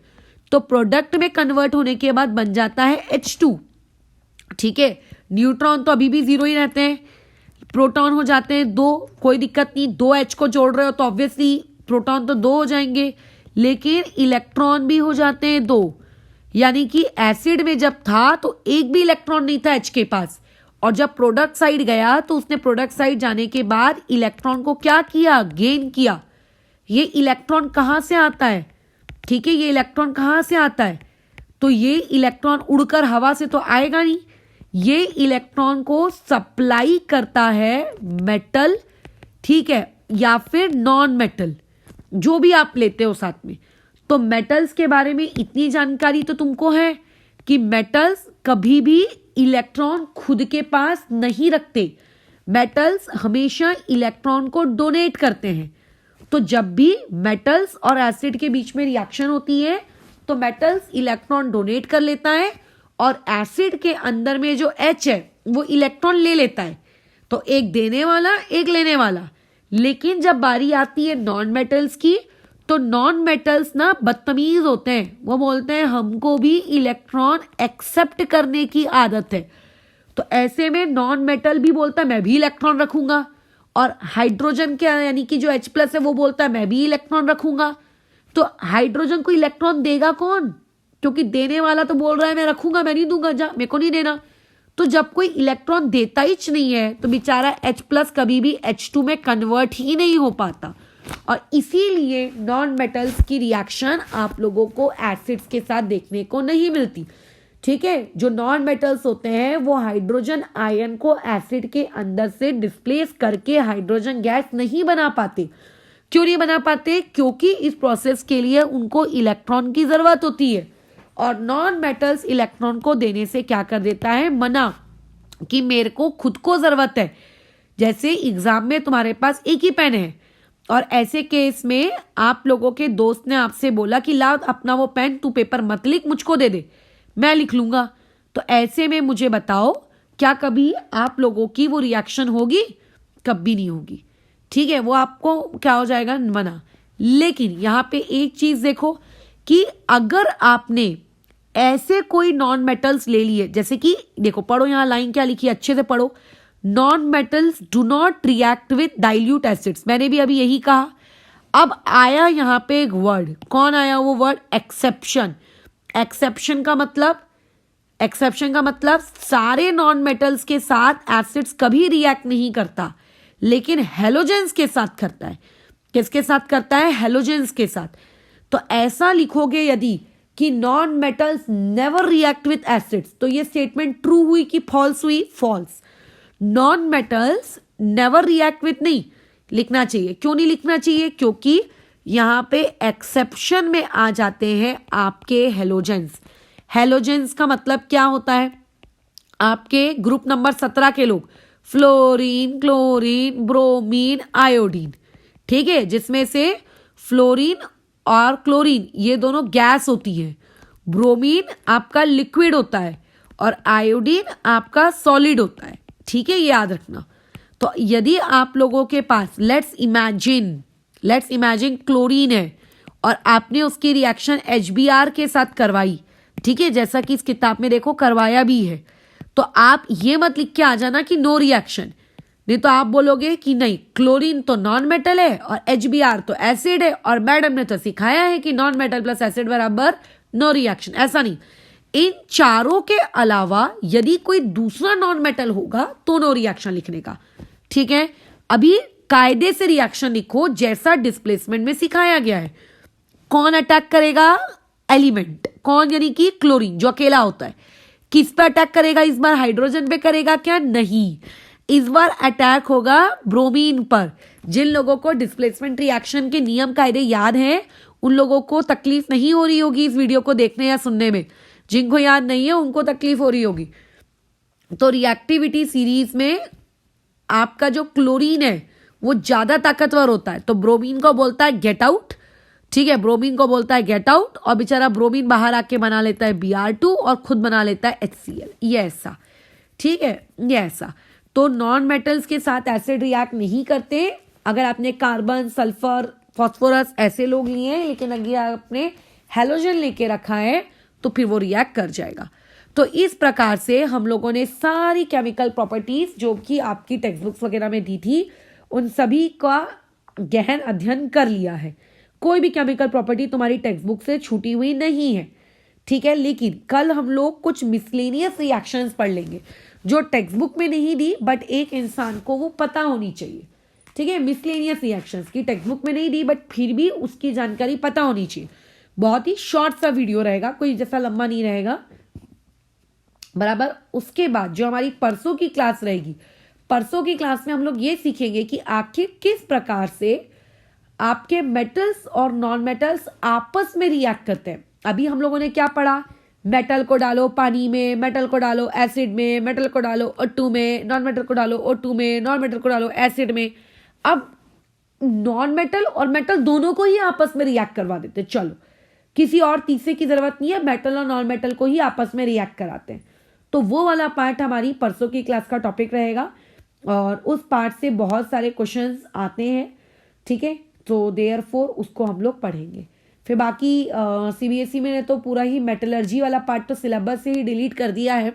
तो प्रोडक्ट में कन्वर्ट होने के बाद बन जाता है H2, ठीक है। न्यूट्रॉन तो अभी भी जीरो ही रहते हैं, प्रोटॉन हो जाते हैं दो, कोई दिक्कत नहीं, दो H को जोड़ रहे हो तो ऑब्वियसली प्रोटॉन तो दो हो जाएंगे, लेकिन इलेक्ट्रॉन भी हो जाते हैं दो। यानी कि एसिड में जब था तो एक भी इलेक्ट्रॉन नहीं था H के पास, और जब प्रोडक्ट साइड गया तो उसने प्रोडक्ट साइड जाने के बाद इलेक्ट्रॉन को क्या किया? गेन किया। ये इलेक्ट्रॉन कहां से आता है? ठीक है, ये इलेक्ट्रॉन कहां से आता है? तो ये इलेक्ट्रॉन उड़कर हवा से तो आएगा नहीं, ये इलेक्ट्रॉन को सप्लाई करता है मेटल, ठीक है, या फिर नॉन मेटल, जो भी आप लेते हो साथ में। तो मेटल्स के बारे में इतनी जानकारी तो तुमको है कि मेटल्स कभी भी इलेक्ट्रॉन खुद के पास नहीं रखते, मेटल्स हमेशा इलेक्ट्रॉन को डोनेट करते हैं। तो जब भी मेटल्स और एसिड के बीच में रिएक्शन होती है तो मेटल्स इलेक्ट्रॉन डोनेट कर लेता है, और एसिड के अंदर में जो H है वो इलेक्ट्रॉन ले लेता है। तो एक देने वाला एक लेने वाला। लेकिन जब बारी आती है नॉन मेटल्स की, तो नॉन मेटल्स ना बदतमीज होते हैं, वो बोलते हैं हमको भी इलेक्ट्रॉन एक्सेप्ट करने की आदत है। तो ऐसे में नॉन मेटल भी बोलता है मैं भी इलेक्ट्रॉन रखूंगा, और हाइड्रोजन के यानी कि जो H प्लस है वो बोलता है मैं भी इलेक्ट्रॉन रखूंगा। तो हाइड्रोजन को इलेक्ट्रॉन देगा कौन? क्योंकि देने वाला तो बोल रहा है मैं रखूंगा, मैं नहीं दूंगा, जा मेरे को नहीं देना। तो जब कोई इलेक्ट्रॉन देता ही नहीं है तो बेचारा H प्लस कभी भी H2 में कन्वर्ट ही नहीं हो पाता, और इसीलिए नॉन मेटल्स की रिएक्शन आप लोगों को एसिड्स के साथ देखने को नहीं मिलती, ठीक है। जो नॉन मेटल्स होते हैं वो हाइड्रोजन आयन को एसिड के अंदर से डिस्प्लेस करके हाइड्रोजन गैस नहीं बना पाते। क्यों नहीं बना पाते? क्योंकि इस प्रोसेस के लिए उनको इलेक्ट्रॉन की जरूरत होती है, और नॉन मेटल्स इलेक्ट्रॉन को देने से क्या कर देता है? मना, कि मेरे को खुद को जरूरत है। जैसे एग्जाम में तुम्हारे पास एक ही पेन है, और ऐसे केस में आप लोगों के दोस्त ने आपसे बोला कि ला अपना वो पेन, तू पेपर मत लिख, मुझको दे दे, मैं लिख लूंगा। तो ऐसे में मुझे बताओ, क्या कभी आप लोगों की वो रिएक्शन होगी? कभी नहीं होगी, ठीक है। वो आपको क्या हो जाएगा? मना। लेकिन यहां पे एक चीज देखो कि अगर आपने ऐसे कोई नॉन मेटल्स ले लिए, जैसे कि देखो, पढ़ो यहां लाइन क्या लिखी है, अच्छे से पढ़ो। Non metals do not react with dilute acids, मैंने भी अभी यही कहा। अब आया यहां पे एक वर्ड, कौन आया वो वर्ड? एक्सेप्शन। एक्सेप्शन का मतलब सारे नॉन मेटल्स के साथ एसिड्स कभी रिएक्ट नहीं करता, लेकिन हेलोजेंस के साथ करता है। किसके साथ करता है? हेलोजेंस के साथ। तो ऐसा लिखोगे यदि कि non metals never react with acids, तो ये स्टेटमेंट ट्रू हुई कि फॉल्स हुई? False. Non metals never react with नहीं लिखना चाहिए। क्यों नहीं लिखना चाहिए? क्योंकि यहां पे एक्सेप्शन में आ जाते हैं आपके हेलोजेंस। हेलोजेंस का मतलब क्या होता है? आपके ग्रुप नंबर 17 के लोग, फ्लोरीन, क्लोरीन, ब्रोमीन, आयोडीन, ठीक है, जिसमें से फ्लोरीन और क्लोरीन ये दोनों गैस होती है, ब्रोमीन आपका लिक्विड होता है, और आयोडीन आपका सॉलिड होता है, ठीक है, ये याद रखना। तो यदि आप लोगों के पास लेट्स इमेजिन क्लोरीन है और आपने उसकी रिएक्शन HBr के साथ करवाई, ठीक है, जैसा कि इस किताब में देखो करवाया भी है, तो आप ये मत लिख के आ जाना कि नो रिएक्शन, नहीं तो आप बोलोगे कि नहीं क्लोरीन तो नॉन मेटल है और HBr तो एसिड है, और मैडम ने तो सिखाया है कि नॉन मेटल प्लस एसिड बराबर नो रिएक्शन। ऐसा नहीं, इन चारों के अलावा यदि कोई दूसरा नॉन मेटल होगा तो नो रिएक्शन लिखने का, ठीक है। अभी कायदे से रिएक्शन लिखो जैसा डिस्प्लेसमेंट में सिखाया गया है। कौन अटैक करेगा? एलिमेंट। कौन? यानी कि क्लोरीन, जो अकेला होता है। किस पे अटैक करेगा इस बार? हाइड्रोजन पे करेगा क्या? नहीं, इस बार अटैक होगा ब्रोमीन पर। जिन लोगों को डिस्प्लेसमेंट रिएक्शन के नियम कायदे याद हैं उन लोगों को तकलीफ नहीं हो रही होगी इस वीडियो को देखने या सुनने में। जिनको याद नहीं है उनको तकलीफ हो रही होगी। तो रिएक्टिविटी सीरीज में आपका जो क्लोरीन है वो ज्यादा ताकतवर होता है, तो ब्रोमीन को बोलता है गेट आउट। ठीक है, ब्रोमीन को बोलता है गेट आउट, और बेचारा ब्रोमीन बाहर आके बना लेता है Br2 और खुद बना लेता है HCl। ये ऐसा, ठीक है, ये ऐसा। तो नॉन मेटल्स के साथ एसिड रिएक्ट नहीं करते। अगर आपने कार्बन, सल्फर, फॉस्फोरस ऐसे लोग लिए हैं, लेकिन अगर आपने हैलोजन लेके रखा है तो फिर वो रिएक्ट कर जाएगा। तो इस प्रकार से हम लोगों ने सारी केमिकल प्रॉपर्टीज जो कि आपकी टेक्स्ट बुक्स वगैरह में दी थी उन सभी का गहन अध्ययन कर लिया है। कोई भी केमिकल प्रॉपर्टी तुम्हारी टेक्स्ट बुक से छूटी हुई नहीं है, ठीक है। लेकिन कल हम लोग कुछ मिसलेनियस रिएक्शंस पढ़ लेंगे जो टेक्स्ट बुक में नहीं दी, बट एक इंसान को वो पता होनी चाहिए, ठीक है। मिसलेनियस रिएक्शंस की टेक्स्ट बुक में नहीं दी, बट फिर भी उसकी जानकारी पता होनी चाहिए। बहुत ही शॉर्ट सा वीडियो रहेगा, कोई जैसा लंबा नहीं रहेगा, बराबर। उसके बाद जो हमारी परसों की क्लास रहेगी, परसों की क्लास में हम लोग ये सीखेंगे कि आखिर किस प्रकार से आपके मेटल्स और नॉन मेटल्स आपस में रिएक्ट करते हैं। अभी हम लोगों ने क्या पढ़ा? मेटल को डालो पानी में, मेटल को डालो एसिड में, मेटल को डालो O2 में, नॉन मेटल को डालो O2 में, नॉन मेटल को डालो एसिड में। अब नॉन मेटल और मेटल दोनों को ही आपस में रिएक्ट करवा देते, चलो किसी और तीसरे की जरूरत नहीं है, मेटल और नॉन मेटल को ही आपस में रिएक्ट कराते हैं। तो वो वाला पार्ट हमारी परसों की क्लास का टॉपिक रहेगा, और उस पार्ट से बहुत सारे क्वेश्चंस आते हैं, ठीक है। तो देयरफॉर उसको हम लोग पढ़ेंगे। फिर बाकी CBSE में ने तो पूरा ही मेटलर्जी वाला पार्ट तो सिलेबस से ही डिलीट कर दिया है।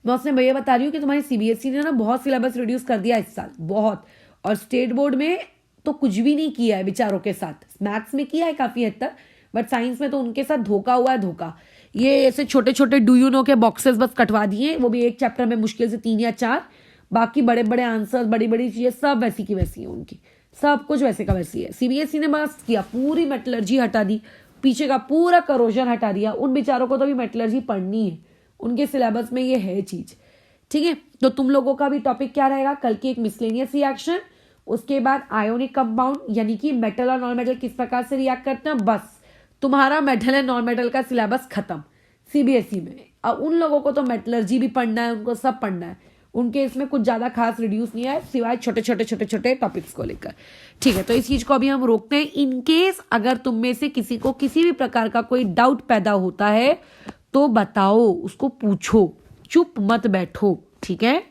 मैं उसने भैया बता रही हूँ कि तुम्हारी CBSE ने ना बहुत सिलेबस रिड्यूस कर दिया इस साल, बहुत। और स्टेट बोर्ड में तो कुछ भी नहीं किया है बेचारों के साथ। मैथ्स में किया है काफ़ी हद तक, बट साइंस में तो उनके साथ धोखा हुआ है, धोखा। ये ऐसे छोटे छोटे डू यू नो के बॉक्सेस बस कटवा दिए, वो भी एक चैप्टर में मुश्किल से 3 या 4। बाकी बड़े बड़े आंसर, बड़ी बड़ी चीज़ें सब वैसी की वैसी है उनकी, सब कुछ वैसे का वैसी है। CBSE ने बस किया, पूरी मेटलर्जी हटा दी, पीछे का पूरा करोजन हटा दिया। उन बेचारों को तो भी मेटलर्जी पढ़नी है, उनके सिलेबस में ये है चीज़, ठीक है। तो तुम लोगों का भी टॉपिक क्या रहेगा कल की? एक मिसलेनियस रिएक्शन, उसके बाद आयोनिक कंपाउंड, यानी कि मेटल और नॉन मेटल किस प्रकार से रिएक्ट करते हैं। बस तुम्हारा मेटल एंड नॉन मेटल का सिलेबस खत्म CBSE में। अब उन लोगों को तो मेटलर्जी भी पढ़ना है, उनको सब पढ़ना है, उनके इसमें कुछ ज़्यादा खास रिड्यूस नहीं है सिवाय छोटे छोटे टॉपिक्स को लेकर, ठीक है। तो इस चीज़ को अभी हम रोकते हैं। इन केस अगर तुम में से किसी को किसी भी प्रकार का कोई डाउट पैदा होता है तो बताओ, उसको पूछो, चुप मत बैठो, ठीक है।